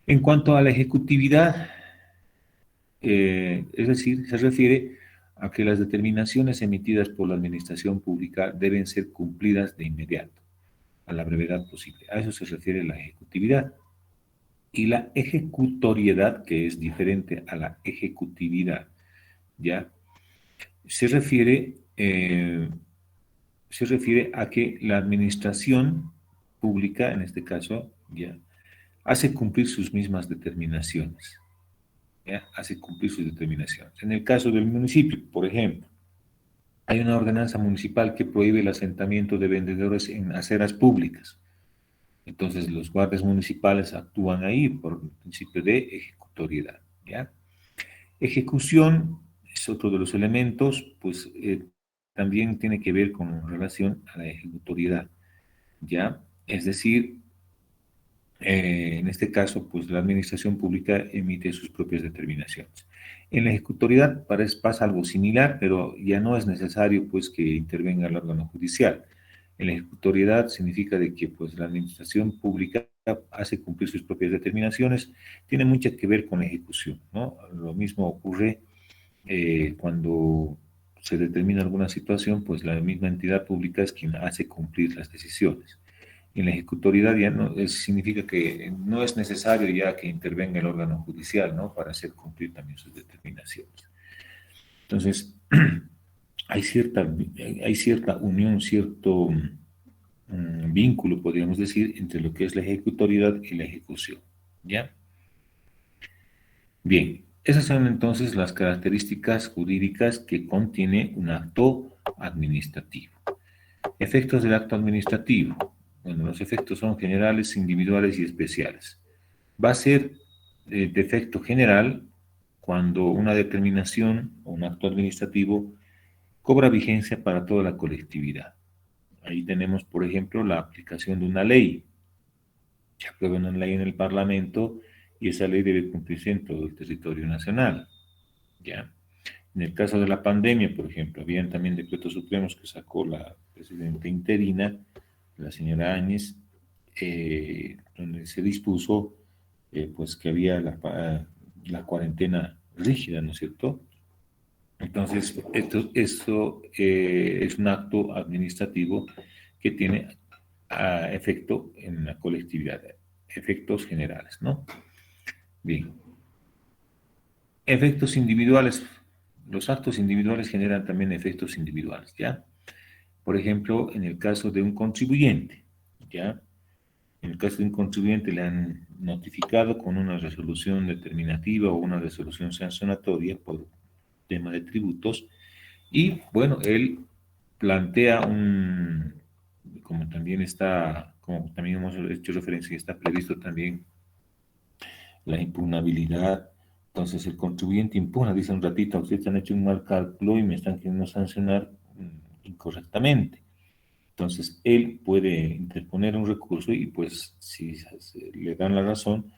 En cuanto a la ejecutividad, es decir, se refiere a que las determinaciones emitidas por la administración pública deben ser cumplidas de inmediato, a la brevedad posible. A eso se refiere la ejecutividad. Y la ejecutoriedad, que es diferente a la ejecutividad, ¿ya? Se refiere, eh, se refiere a que la administración pública, en este caso, ¿ya? Hace cumplir sus mismas determinaciones. ¿Ya? Hace cumplir sus determinaciones. En el caso del municipio, por ejemplo, hay una ordenanza municipal que prohíbe el asentamiento de vendedores en aceras públicas. Entonces, los guardias municipales actúan ahí por el principio de ejecutoriedad, ¿ya? Ejecución es otro de los elementos, pues también tiene que ver con relación a la ejecutoriedad, ¿ya? Es decir, en este caso, pues la administración pública emite sus propias determinaciones. En la ejecutoriedad pasa algo similar, pero ya no es necesario pues que intervenga el órgano judicial. En la ejecutoriedad significa de que pues la administración pública hace cumplir sus propias determinaciones, tiene mucho que ver con la ejecución, ¿no? Lo mismo ocurre cuando se determina alguna situación, pues la misma entidad pública es quien hace cumplir las decisiones. En la ejecutoriedad ya no, significa que no es necesario ya que intervenga el órgano judicial, ¿no? Para hacer cumplir también sus determinaciones. Entonces, hay cierta unión, cierto vínculo, podríamos decir, entre lo que es la ejecutoriedad y la ejecución, ¿ya? Bien, esas son entonces las características jurídicas que contiene un acto administrativo. Efectos del acto administrativo. Bueno, los efectos son generales, individuales y especiales. Va a ser de efecto general cuando una determinación o un acto administrativo cobra vigencia para toda la colectividad. Ahí tenemos, por ejemplo, la aplicación de una ley. Se aprueba una ley en el Parlamento y esa ley debe cumplirse en todo el territorio nacional, ¿ya? En el caso de la pandemia, por ejemplo, habían también decretos supremos que sacó la presidenta interina, la señora Áñez, donde se dispuso pues que había la cuarentena rígida, ¿no es cierto? Entonces, eso es un acto administrativo que tiene efecto en la colectividad. efectos generales, ¿no? Bien. Efectos individuales. Los actos individuales generan también efectos individuales, ¿ya? Por ejemplo, en el caso de un contribuyente, ¿ya? En el caso de un contribuyente le han notificado con una resolución determinativa o una resolución sancionatoria por tema de tributos y, bueno, él plantea como también hemos hecho referencia, está previsto también la impugnabilidad. Entonces el contribuyente impugna, dice un ratito, ustedes han hecho un mal cálculo y me están queriendo sancionar incorrectamente. Entonces él puede interponer un recurso y pues si le dan la razón,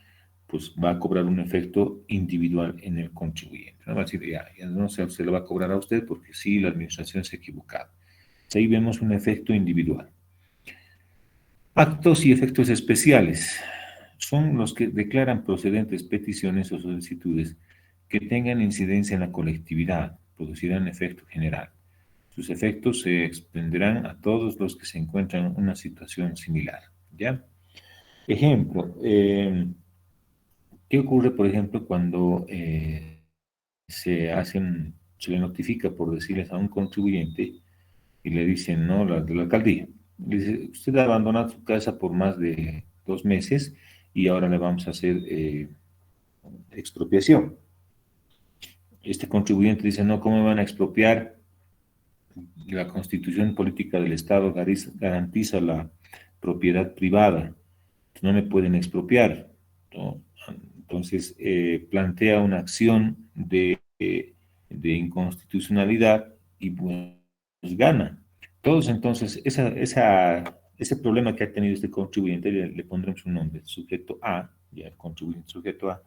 pues va a cobrar un efecto individual en el contribuyente. No va a decir, ya no se le va a cobrar a usted porque sí, la administración se ha equivocado. Entonces, ahí vemos un efecto individual. Actos y efectos especiales son los que declaran procedentes peticiones o solicitudes que tengan incidencia en la colectividad, producirán efecto general. Sus efectos se extenderán a todos los que se encuentran en una situación similar. ¿Ya? Ejemplo, ¿qué ocurre, por ejemplo, cuando se le notifica, por decirles a un contribuyente, y le dicen, no, la de la alcaldía, le dice, usted ha abandonado su casa por más de 2 meses y ahora le vamos a hacer expropiación? Este contribuyente dice, no, ¿cómo me van a expropiar? La Constitución Política del Estado garantiza la propiedad privada, no me pueden expropiar, ¿no? Entonces, plantea una acción de inconstitucionalidad y pues gana. Todos entonces, ese problema que ha tenido este contribuyente, le pondremos un nombre, sujeto A, ya el contribuyente sujeto A,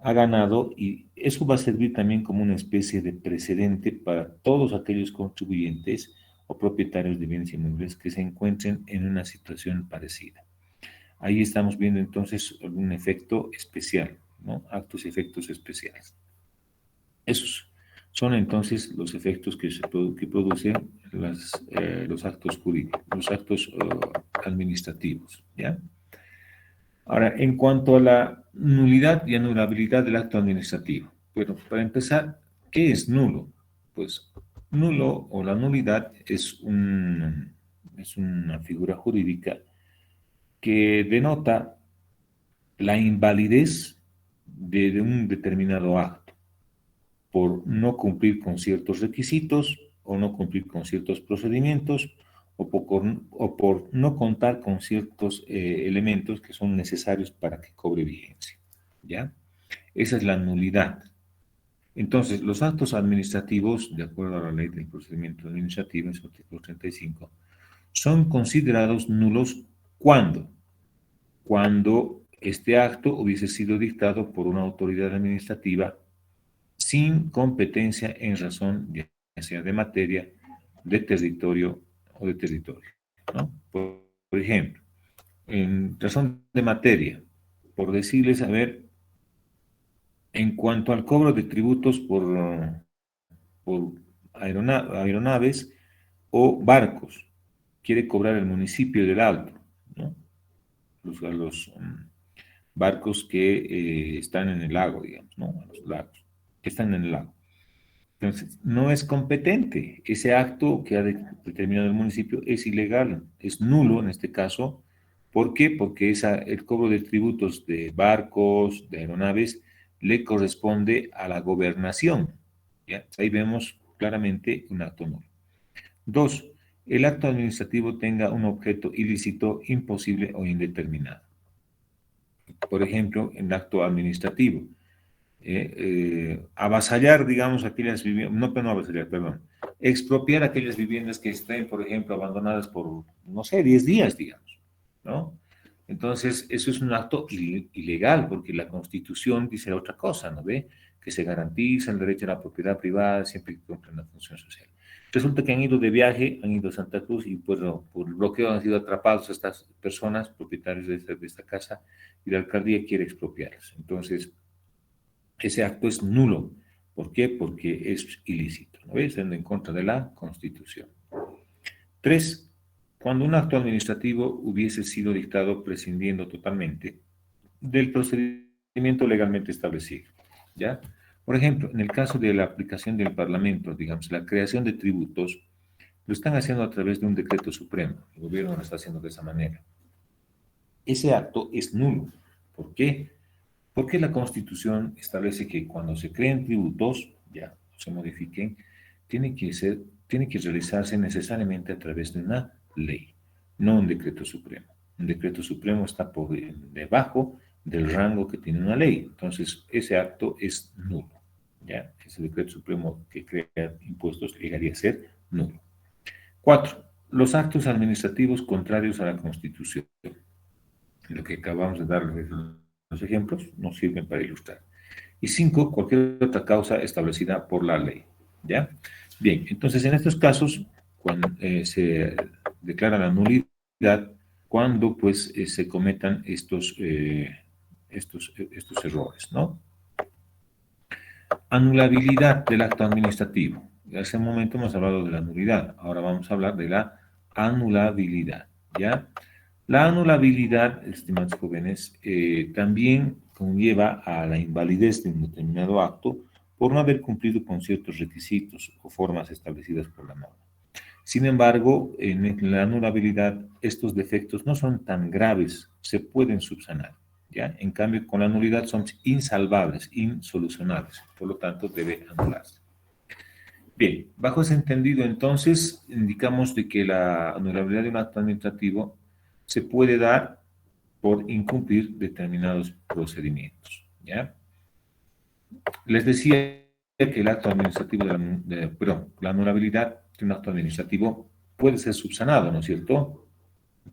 ha ganado y eso va a servir también como una especie de precedente para todos aquellos contribuyentes o propietarios de bienes inmuebles que se encuentren en una situación parecida. Ahí estamos viendo entonces un efecto especial, ¿no? Actos y efectos especiales. Esos son entonces los efectos que producen los actos jurídicos, los actos administrativos, ¿ya? Ahora, en cuanto a la nulidad y anulabilidad del acto administrativo. Bueno, para empezar, ¿qué es nulo? Pues nulo o la nulidad es una figura jurídica que denota la invalidez de un determinado acto por no cumplir con ciertos requisitos o no cumplir con ciertos procedimientos o por no contar con ciertos elementos que son necesarios para que cobre vigencia. ¿Ya? Esa es la nulidad. Entonces, los actos administrativos, de acuerdo a la ley del procedimiento administrativo, en su artículo 35, son considerados nulos cuando este acto hubiese sido dictado por una autoridad administrativa sin competencia en razón, ya sea de materia, de territorio o de territorio, ¿no? Por ejemplo, en razón de materia, por decirles, a ver, en cuanto al cobro de tributos por aeronaves o barcos, quiere cobrar el municipio del Alto, ¿no? Los barcos que están en el lago, digamos, ¿no? Los lagos, que están en el lago. Entonces, no es competente. Ese acto que ha determinado el municipio es ilegal, es nulo en este caso. ¿Por qué? Porque el cobro de tributos de barcos, de aeronaves, le corresponde a la gobernación. ¿Ya? Ahí vemos claramente un acto nulo. 2. El acto administrativo tenga un objeto ilícito, imposible o indeterminado. Por ejemplo, el acto administrativo. Avasallar, digamos, aquellas viviendas, no avasallar, perdón, expropiar aquellas viviendas que estén, por ejemplo, abandonadas por, no sé, 10 días, digamos, ¿no? Entonces, eso es un acto ilegal, porque la Constitución dice otra cosa, ¿no ve? Que se garantiza el derecho a la propiedad privada siempre que cumpla una función social. Resulta que han ido de viaje, han ido a Santa Cruz y pues, por el bloqueo han sido atrapados estas personas, propietarios de esta casa, y la alcaldía quiere expropiarlas. Entonces, ese acto es nulo. ¿Por qué? Porque es ilícito, ¿no ves? Estando en contra de la Constitución. 3. cuando un acto administrativo hubiese sido dictado prescindiendo totalmente del procedimiento legalmente establecido, ¿ya? Por ejemplo, en el caso de la aplicación del Parlamento, digamos, la creación de tributos, lo están haciendo a través de un decreto supremo. El gobierno lo está haciendo de esa manera. Ese acto es nulo. ¿Por qué? Porque la Constitución establece que cuando se creen tributos, ya se modifiquen, tiene que realizarse necesariamente a través de una ley, no un decreto supremo. Un decreto supremo está por debajo del rango que tiene una ley. Entonces, ese acto es nulo. ¿Ya? Ese decreto supremo que crea impuestos llegaría a ser nulo. 4. Los actos administrativos contrarios a la Constitución. Lo que acabamos de dar los ejemplos nos sirven para ilustrar. Y 5, cualquier otra causa establecida por la ley. ¿Ya? Bien, entonces en estos casos, cuando se declara la nulidad, cuando pues se cometan estos errores, ¿no? Anulabilidad del acto administrativo. Hace un momento hemos hablado de la nulidad, ahora vamos a hablar de la anulabilidad, ¿ya? La anulabilidad, estimados jóvenes, también conlleva a la invalidez de un determinado acto por no haber cumplido con ciertos requisitos o formas establecidas por la norma. Sin embargo, en la anulabilidad, estos defectos no son tan graves, se pueden subsanar, ¿ya? En cambio, con la nulidad son insalvables, insolucionables, por lo tanto, debe anularse. Bien, bajo ese entendido, entonces, indicamos de que la anulabilidad de un acto administrativo se puede dar por incumplir determinados procedimientos, ¿ya? Les decía que el acto administrativo perdón, la anulabilidad de un acto administrativo puede ser subsanado, ¿no es cierto?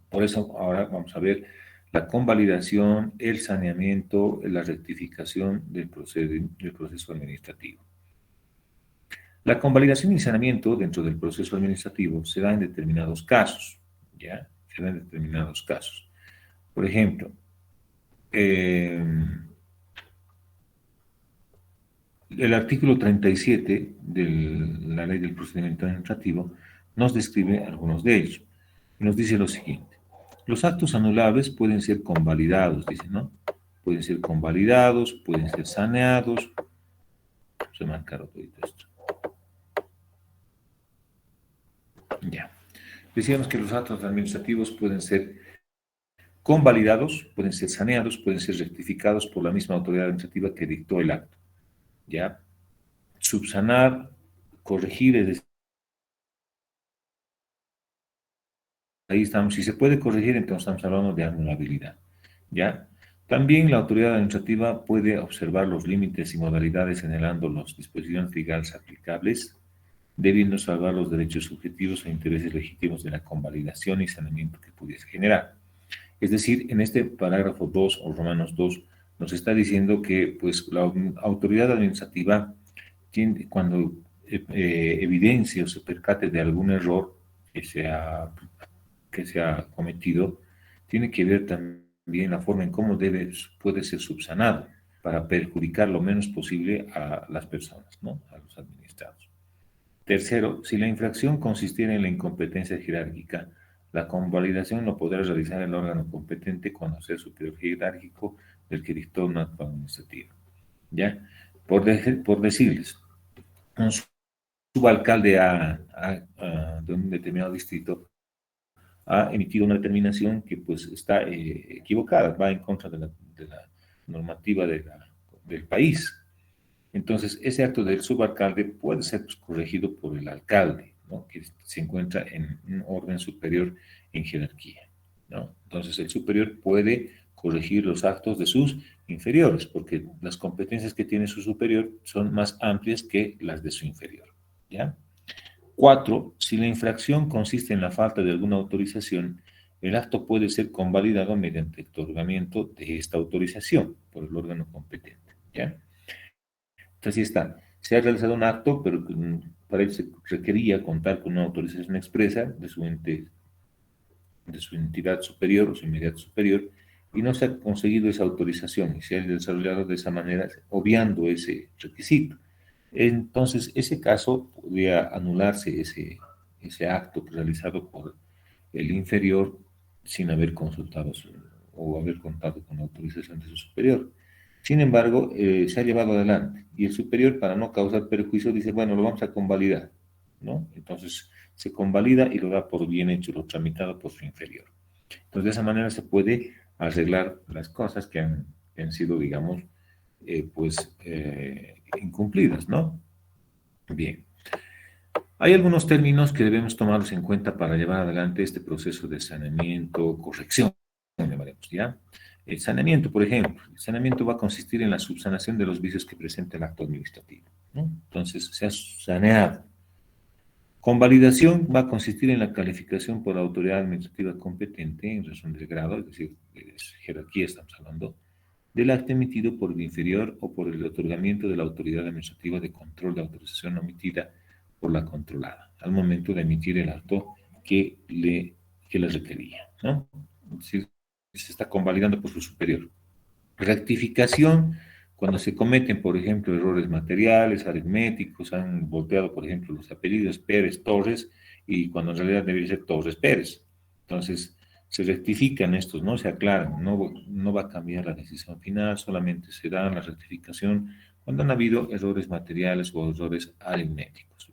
Por eso ahora vamos a ver la convalidación, el saneamiento, la rectificación del proceso administrativo. La convalidación y saneamiento dentro del proceso administrativo se da en determinados casos, ¿ya? Se da en determinados casos. Por ejemplo, el artículo 37 de la Ley del Procedimiento Administrativo nos describe algunos de ellos. Nos dice lo siguiente. Los actos anulables pueden ser convalidados, dice, ¿no? Pueden ser convalidados, pueden ser saneados. Se marca todo esto. Ya. Decíamos que los actos administrativos pueden ser convalidados, pueden ser saneados, pueden ser rectificados por la misma autoridad administrativa que dictó el acto. ¿Ya? Subsanar, corregir, es decir, ahí estamos. Si se puede corregir, entonces estamos hablando de anulabilidad. ¿Ya? También la autoridad administrativa puede observar los límites y modalidades señalando las disposiciones legales aplicables, debiendo salvar los derechos subjetivos e intereses legítimos de la convalidación y saneamiento que pudiese generar. Es decir, en este parágrafo 2 o Romanos 2 nos está diciendo que pues, la autoridad administrativa tiene, cuando evidencie o se percate de algún error que se ha cometido, tiene que ver también la forma en cómo puede ser subsanado para perjudicar lo menos posible a las personas, ¿no? A los administrados. Tercero, si la infracción consistiera en la incompetencia jerárquica, la convalidación lo podrá realizar el órgano competente cuando sea superior jerárquico del que dictó un acto administrativo. ¿Ya? Por decirles, un subalcalde de un determinado distrito ha emitido una determinación que pues está equivocada, va en contra de la normativa del país. Entonces, ese acto del subalcalde puede ser corregido por el alcalde, ¿no? Que se encuentra en un orden superior en jerarquía, ¿no? Entonces, el superior puede corregir los actos de sus inferiores, porque las competencias que tiene su superior son más amplias que las de su inferior, ¿ya? 4. Si la infracción consiste en la falta de alguna autorización, el acto puede ser convalidado mediante el otorgamiento de esta autorización por el órgano competente, ¿ya? Entonces, ahí está. Se ha realizado un acto, pero para ello se requería contar con una autorización expresa de su entidad superior o su inmediato superior, y no se ha conseguido esa autorización y se ha desarrollado de esa manera, obviando ese requisito. Entonces, ese caso podría anularse ese acto realizado por el inferior sin haber consultado o haber contado con la autorización de su superior. Sin embargo, se ha llevado adelante y el superior, para no causar perjuicio, dice, bueno, lo vamos a convalidar, ¿no? Entonces, se convalida y lo da por bien hecho, lo tramitado por su inferior. Entonces, de esa manera se puede arreglar las cosas que han sido, digamos, incumplidas, ¿no? Bien. Hay algunos términos que debemos tomarlos en cuenta para llevar adelante este proceso de saneamiento, corrección, llamaremos, ¿ya? El saneamiento, por ejemplo, el saneamiento va a consistir en la subsanación de los vicios que presenta el acto administrativo, ¿no? Entonces, se ha saneado. Convalidación va a consistir en la calificación por la autoridad administrativa competente en razón del grado, es decir, de jerarquía estamos hablando, del acto emitido por el inferior o por el otorgamiento de la autoridad administrativa de control de autorización omitida por la controlada al momento de emitir el acto que le requería, ¿no? Es decir, se está convalidando por su superior. Rectificación, cuando se cometen, por ejemplo, errores materiales, aritméticos, han volteado, por ejemplo, los apellidos Pérez Torres, y cuando en realidad debería ser Torres Pérez. Entonces, se rectifican estos, ¿no? Se aclaran, no va a cambiar la decisión final, solamente se da la rectificación cuando han habido errores materiales o errores aritméticos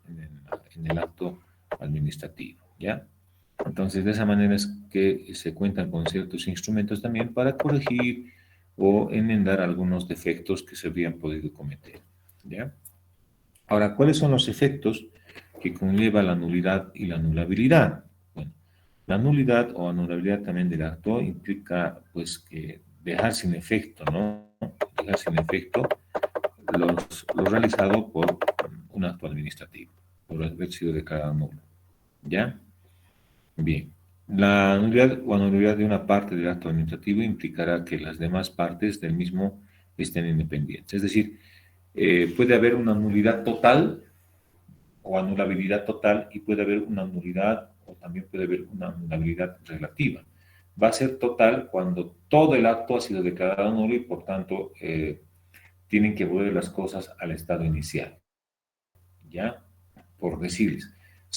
en el acto administrativo, ¿ya? Entonces, de esa manera es que se cuentan con ciertos instrumentos también para corregir o enmendar algunos defectos que se habrían podido cometer, ¿ya? Ahora, ¿cuáles son los efectos que conlleva la nulidad y la anulabilidad? Bueno, la nulidad o anulabilidad también del acto implica, pues, que dejar sin efecto, ¿no? Dejar sin efecto lo realizado por un acto administrativo, por haber sido declarado nulo, ¿ya? Bien. La nulidad o anulabilidad de una parte del acto administrativo implicará que las demás partes del mismo estén independientes. Es decir, puede haber una nulidad total o anulabilidad total y puede haber una nulidad o también puede haber una anulabilidad relativa. Va a ser total cuando todo el acto ha sido declarado nulo y por tanto tienen que volver las cosas al estado inicial. ¿Ya? Por decirles.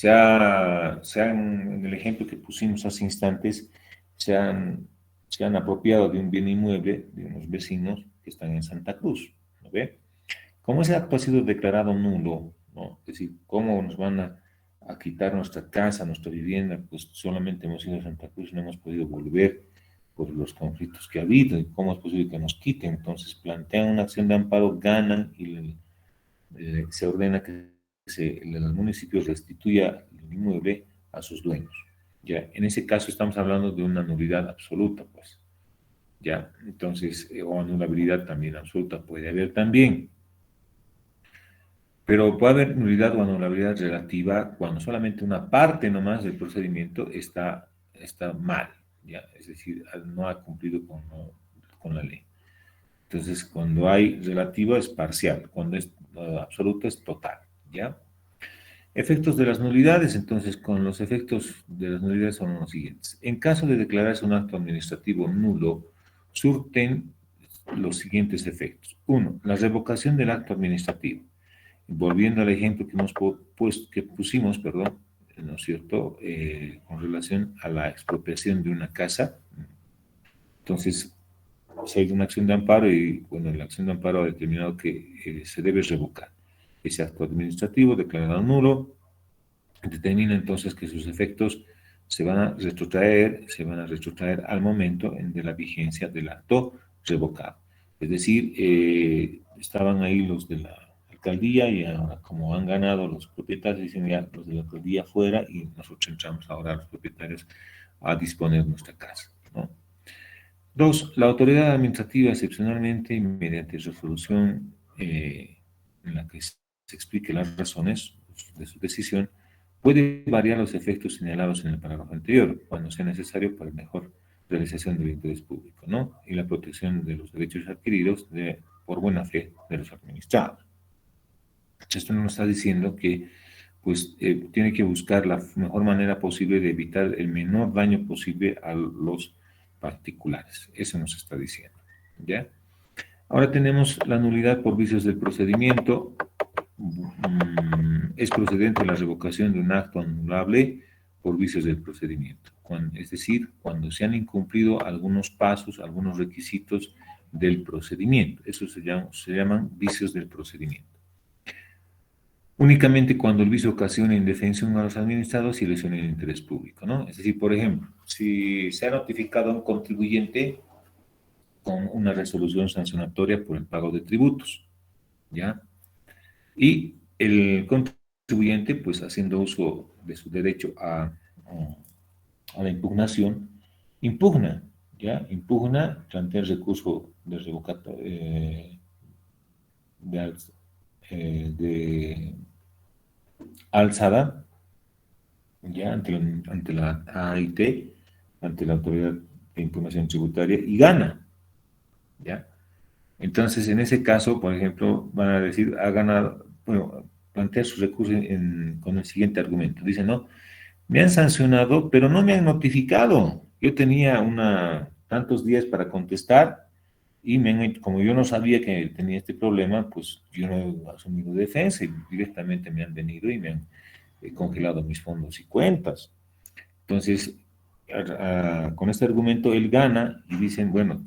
En el ejemplo que pusimos hace instantes, se han apropiado de un bien inmueble de unos vecinos que están en Santa Cruz, ¿no ve? Como ese acto ha sido declarado nulo, ¿no? Es decir, ¿cómo nos van a quitar nuestra casa, nuestra vivienda? Pues solamente hemos ido a Santa Cruz y no hemos podido volver por los conflictos que ha habido, y cómo es posible que nos quiten. Entonces plantean una acción de amparo, ganan y se ordena que el municipio restituya el inmueble a sus dueños. ¿Ya? En ese caso estamos hablando de una nulidad absoluta, pues. ¿Ya? Entonces, o anulabilidad también absoluta puede haber también. Pero puede haber nulidad o anulabilidad relativa cuando solamente una parte nomás del procedimiento está mal, ¿ya? Es decir, no ha cumplido con la ley. Entonces, cuando hay relativa es parcial, cuando es absoluto es total, ¿ya? Efectos de las nulidades, entonces, con los efectos de las nulidades son los siguientes. En caso de declararse un acto administrativo nulo, surten los siguientes efectos. Uno, la revocación del acto administrativo. Volviendo al ejemplo que pusimos, ¿no es cierto?, con relación a la expropiación de una casa. Entonces, se ha ido una acción de amparo y, bueno, la acción de amparo ha determinado que se debe revocar ese acto administrativo declarado nulo. Determina entonces que sus efectos se van a retrotraer al momento de la vigencia del acto revocado. Es decir, estaban ahí los de la alcaldía y ahora, como han ganado los propietarios, dicen ya los de la alcaldía fuera y nosotros entramos ahora los propietarios a disponer de nuestra casa, ¿no? Dos, la autoridad administrativa excepcionalmente, mediante resolución en la que se explique las razones de su decisión, puede variar los efectos señalados en el parágrafo anterior, cuando sea necesario para la mejor realización del interés público, ¿no? Y la protección de los derechos adquiridos por buena fe de los administrados. Esto nos está diciendo que pues, tiene que buscar la mejor manera posible de evitar el menor daño posible a los particulares. Eso nos está diciendo, ¿ya? Ahora tenemos la nulidad por vicios del procedimiento. Es procedente la revocación de un acto anulable por vicios del procedimiento. Es decir, cuando se han incumplido algunos pasos, algunos requisitos del procedimiento. Eso se llaman vicios del procedimiento. Únicamente cuando el vicio ocasiona indefensión a los administrados y lesiona el interés público, ¿no? Es decir, por ejemplo, si se ha notificado a un contribuyente con una resolución sancionatoria por el pago de tributos, ¿ya? Y el contribuyente, pues haciendo uso de su derecho a la impugnación, impugna, ¿ya? Impugna, plantea el recurso de revocatoria, de alzada, ya, ante la AIT, ante la Autoridad de Impugnación Tributaria, y gana, ¿ya? Entonces, en ese caso, por ejemplo, van a decir, ha ganado, bueno, plantea su recurso con el siguiente argumento. Dice, no, me han sancionado, pero no me han notificado. Yo tenía tantos días para contestar y como yo no sabía que tenía este problema, pues yo no he asumido defensa y directamente me han venido y me han congelado mis fondos y cuentas. Entonces, con este argumento él gana y dicen, bueno,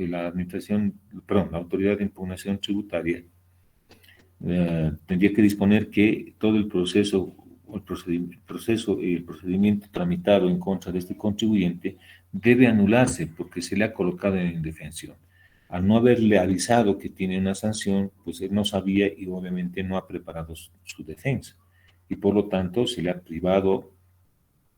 la Autoridad de Impugnación Tributaria tendría que disponer que todo el proceso y el procedimiento tramitado en contra de este contribuyente debe anularse porque se le ha colocado en indefensión. Al no haberle avisado que tiene una sanción, pues él no sabía y obviamente no ha preparado su defensa. Y por lo tanto se le ha privado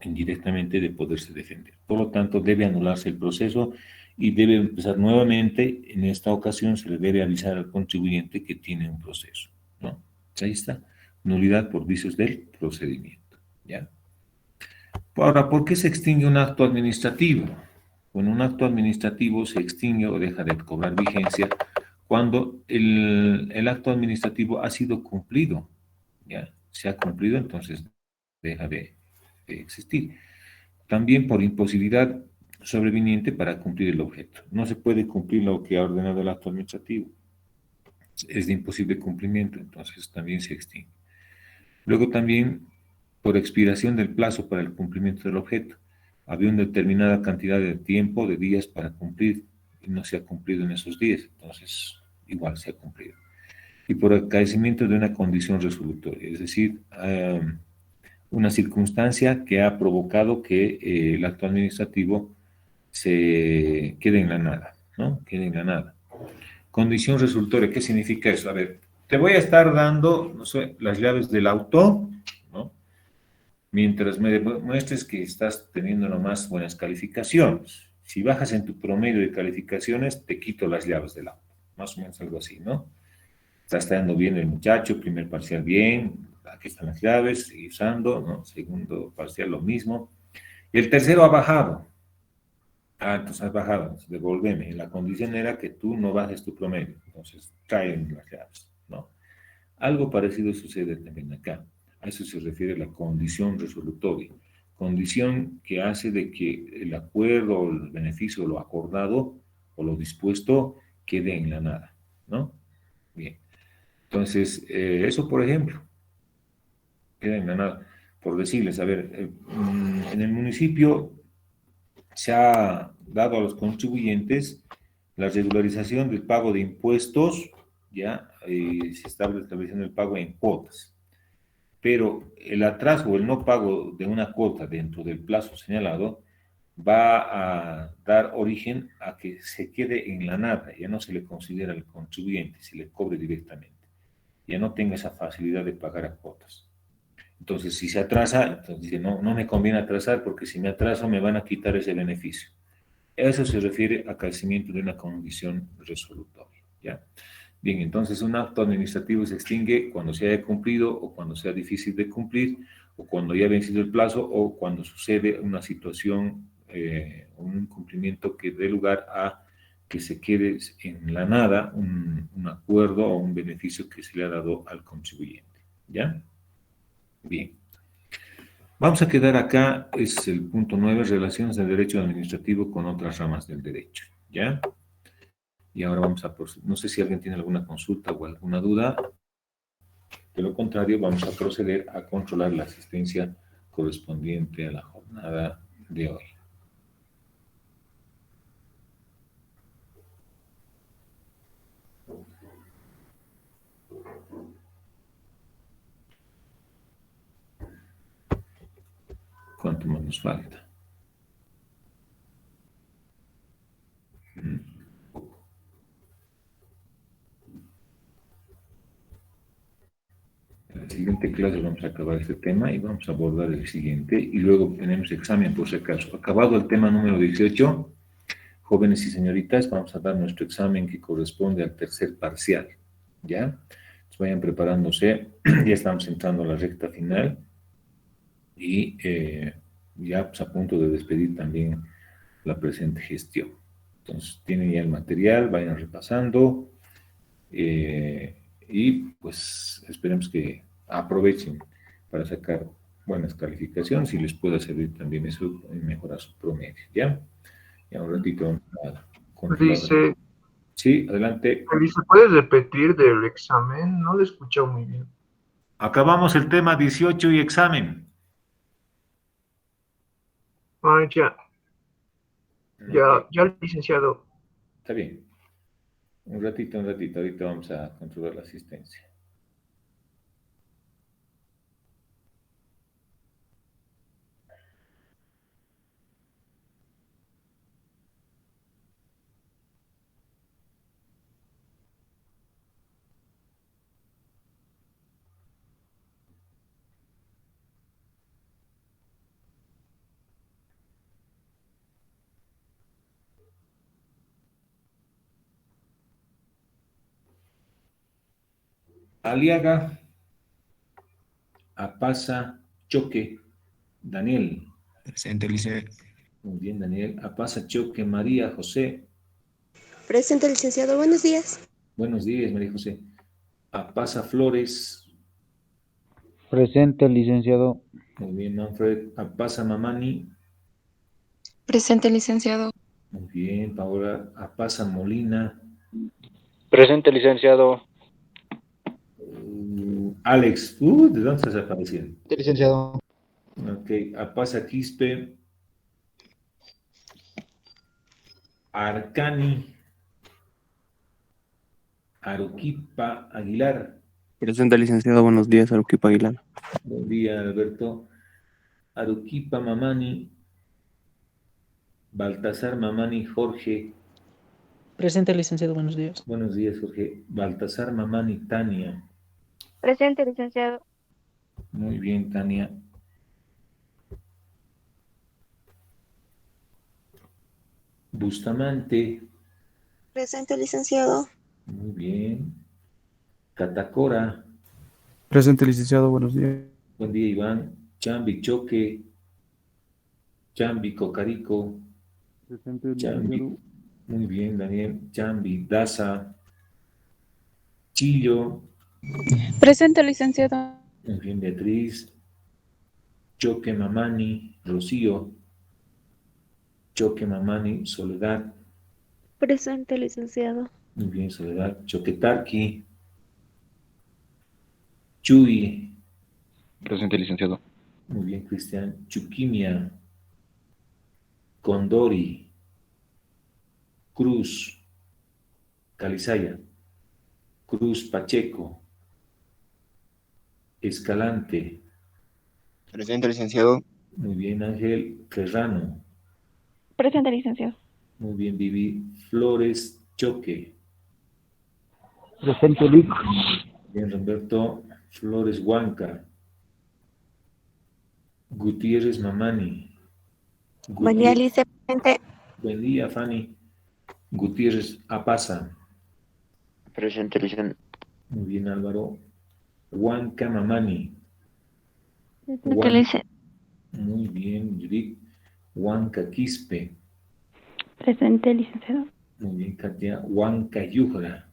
indirectamente de poderse defender. Por lo tanto, debe anularse el proceso y debe empezar nuevamente. En esta ocasión se le debe avisar al contribuyente que tiene un proceso, ¿no? Ahí está, nulidad por vicios del procedimiento, ¿ya? Ahora, ¿por qué se extingue un acto administrativo? Bueno, un acto administrativo se extingue o deja de cobrar vigencia cuando el acto administrativo ha sido cumplido, ¿ya? Se ha cumplido, entonces deja de existir. También por imposibilidad sobreviniente para cumplir el objeto. No se puede cumplir lo que ha ordenado el acto administrativo. Es de imposible cumplimiento, entonces también se extingue. Luego también por expiración del plazo para el cumplimiento del objeto. Había una determinada cantidad de tiempo, de días para cumplir, y no se ha cumplido en esos días, entonces igual se ha cumplido. Y por acaecimiento de una condición resolutoria, es decir, una circunstancia que ha provocado que el acto administrativo se quede en la nada, ¿no? Quede en la nada. Condición resolutoria, ¿qué significa eso? A ver, te voy a estar dando, no sé, las llaves del auto, ¿no? Mientras me demuestres que estás teniendo nomás buenas calificaciones. Si bajas en tu promedio de calificaciones, te quito las llaves del auto. Más o menos algo así, ¿no? Está dando bien el muchacho, primer parcial bien, aquí están las llaves, sigue usando, ¿no? Segundo parcial lo mismo. Y el tercero ha bajado. Ah, entonces has bajado, entonces devuélveme. La condición era que tú no bajes tu promedio, entonces traen las llaves, ¿no? Algo parecido sucede también acá. A eso se refiere la condición resolutoria. Condición que hace de que el acuerdo, o el beneficio, lo acordado o lo dispuesto quede en la nada, ¿no? Bien. Entonces, eso, por ejemplo, queda en la nada. Por decirles, a ver, en el municipio se ha dado a los contribuyentes la regularización del pago de impuestos, ya se está estableciendo el pago en cuotas. Pero el atraso o el no pago de una cuota dentro del plazo señalado va a dar origen a que se quede en la nada, ya no se le considera al contribuyente, se le cobre directamente, ya no tenga esa facilidad de pagar a cuotas. Entonces, si se atrasa, entonces dice, no, no me conviene atrasar porque si me atraso me van a quitar ese beneficio. Eso se refiere a acaecimiento de una condición resolutoria, ¿ya? Bien, entonces un acto administrativo se extingue cuando se haya cumplido o cuando sea difícil de cumplir o cuando ya ha vencido el plazo o cuando sucede una situación, un incumplimiento que dé lugar a que se quede en la nada un acuerdo o un beneficio que se le ha dado al contribuyente, ¿ya? Bien. Vamos a quedar acá, es el punto 9, relaciones del derecho administrativo con otras ramas del derecho, ¿ya? Y ahora vamos a proceder. No sé si alguien tiene alguna consulta o alguna duda. De lo contrario, vamos a proceder a controlar la asistencia con correspondiente a la jornada de hoy. ¿Cuánto más nos falta? En la siguiente clase vamos a acabar este tema y vamos a abordar el siguiente. Y luego tenemos examen, por si acaso. Acabado el tema número 18, jóvenes y señoritas, vamos a dar nuestro examen que corresponde al tercer parcial. ¿Ya? Entonces vayan preparándose. Ya estamos entrando a la recta final. Y ya pues, a punto de despedir también la presente gestión. Entonces, tienen ya el material, vayan repasando y pues esperemos que aprovechen para sacar buenas calificaciones y les pueda servir también eso en mejorar su promedio, ¿ya? Ya un ratito vamos a continuar. Dice, Sí, adelante. ¿puedes repetir del examen? No lo he escuchado muy bien. Acabamos el tema 18 y examen. Ah, ya, licenciado. Está bien. Un ratito, ahorita vamos a controlar la asistencia. Aliaga, Apasa, Choque, Daniel. Presente, licenciado. Muy bien, Daniel. Apasa, Choque, María José. Presente, licenciado. Buenos días. Buenos días, María José. Apasa, Flores. Presente, licenciado. Muy bien, Manfred. Apasa, Mamani. Presente, licenciado. Muy bien, Paola. Apasa, Molina. Presente, licenciado. Alex, ¿de dónde estás apareciendo? Licenciado. Ok, Apasa, Quispe. Arcani. Aruquipa, Aguilar. Presente, licenciado. Buenos días, Aruquipa Aguilar. Buen día, Alberto. Aruquipa, Mamani. Baltasar, Mamani, Jorge. Presente, licenciado. Buenos días. Buenos días, Jorge. Baltasar, Mamani, Tania. Presente, licenciado. Muy bien, Tania. Bustamante. Presente, licenciado. Muy bien. Catacora. Presente, licenciado. Buenos días. Buen día, Iván. Chambi, Choque. Chambi, Cocarico. Presente, Chambi. licenciado. Muy bien, Daniel. Chambi, Daza. Chillo. Presente, licenciado. Muy bien, Beatriz. Choque, Mamani. Rocío. Choque, Mamani. Soledad. Presente, licenciado. Muy bien, Soledad. Choquetarqui. Chuy. Presente, licenciado. Muy bien, Cristian. Chuquimia. Condori. Cruz. Calizaya. Cruz Pacheco. Escalante. Presente, licenciado. Muy bien, Ángel Ferrano. Presente, licenciado. Muy bien, Vivi. Flores Choque. Presente, Lic. Bien, Roberto. Flores Huanca. Gutiérrez Mamani. Buen día, lice. Presente. Buen día, Fanny. Gutiérrez Apasa. Presente, licenciado. Muy bien, Álvaro. Huanca Mamani. Presente, licenciado. Muy bien, Judith. Huanca Quispe. Presente, licenciado. Muy bien, Katia. Huanca Yujra.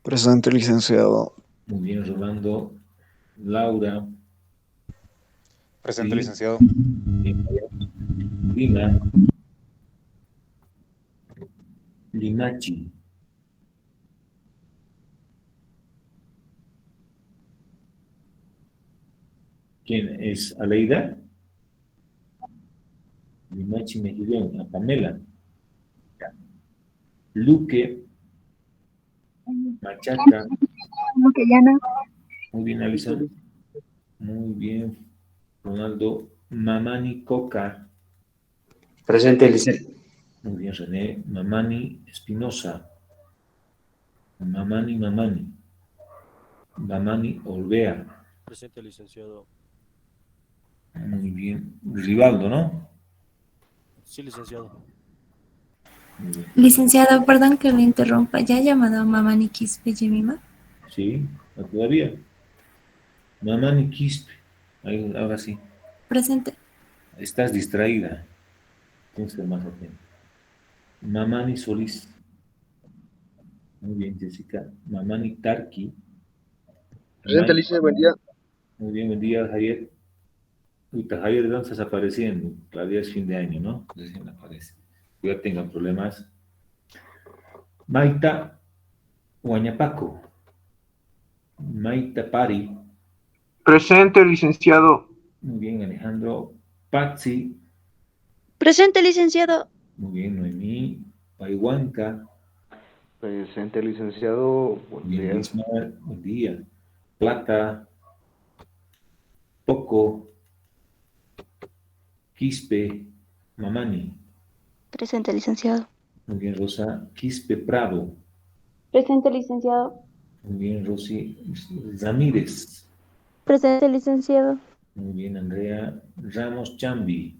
Presente, licenciado. Muy bien, Rolando. Laura. Presente, Sí. licenciado. Bien, Lina. Linachi. ¿Quién es? ¿Aleida? Mechi Mejillón, a Pamela. Ya. Luque, Machaca. Muy bien, Alison. Muy bien, Ronaldo. Mamani Coca. Presente, licenciado. Muy bien, René. Mamani Espinosa. Mamani. Mamani Olvea. Presente, licenciado. Muy bien. Rivaldo, ¿no? Sí, licenciado. Muy bien. Licenciado, perdón que le interrumpa. ¿Ya ha llamado a mamá Nikispe Yemima? Sí, todavía. Mamani Quispe. Ahora sí. Presente. Estás distraída. Tienes que ser más atento. Mamani Solís. Muy bien, Jessica. Mamani Tarki. Presente, licenciado, buen día. Muy bien, buen día, Javier. Ahorita Javier, ¿de dónde estás apareciendo? Todavía es fin de año, ¿no? Recién aparece. Ya tengan problemas. Maita Huañapaco. Maita Pari. Presente, licenciado. Muy bien, Alejandro. Patsy. Presente, licenciado. Muy bien, Noemí. Paihuanca. Presente, licenciado. Buen Bien, día. Ismael. Buen día. Plata. Poco. Quispe. Mamani. Presente, licenciado. Muy bien, Rosa. Quispe Prado. Presente, licenciado. Muy bien, Rosy. Ramírez. Presente, licenciado. Muy bien, Andrea. Ramos Chambi.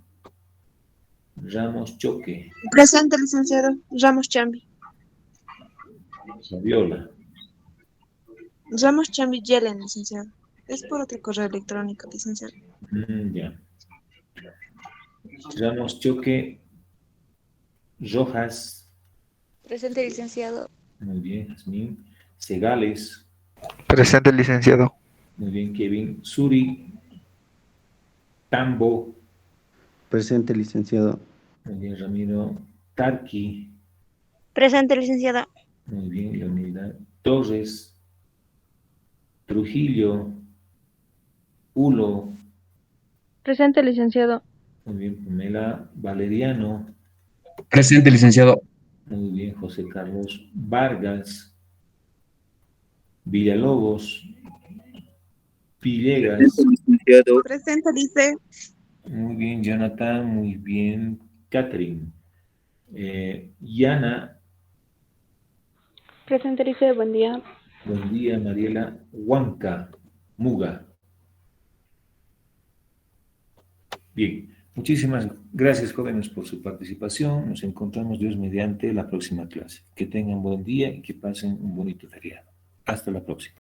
Ramos Choque. Presente, licenciado. Ramos Chambi. Saviola. Ramos Chambi Yelen, licenciado. Es por otro correo electrónico, licenciado. Ya. Ramos Choque. Rojas. Presente, licenciado. Muy bien, Jasmine. Segales. Presente, licenciado. Muy bien, Kevin. Suri. Tambo. Presente, licenciado. Muy bien, Ramiro. Tarqui. Presente, licenciada. Muy bien, Leonida. Torres. Trujillo. Ulo. Presente, licenciado. Muy bien, Pamela. Valeriano. Presente, licenciado. Muy bien, José Carlos Vargas. Villalobos. Villegas. Licenciado. Presente, lice. Muy bien, Jonathan. Muy bien, Catherine. Yana. Presente, licenciado. Buen día. Buen día, Mariela. Huanca. Muga. Bien, muchísimas gracias, jóvenes, por su participación. Nos encontramos, Dios mediante, la próxima clase. Que tengan buen día y que pasen un bonito feriado. Hasta la próxima.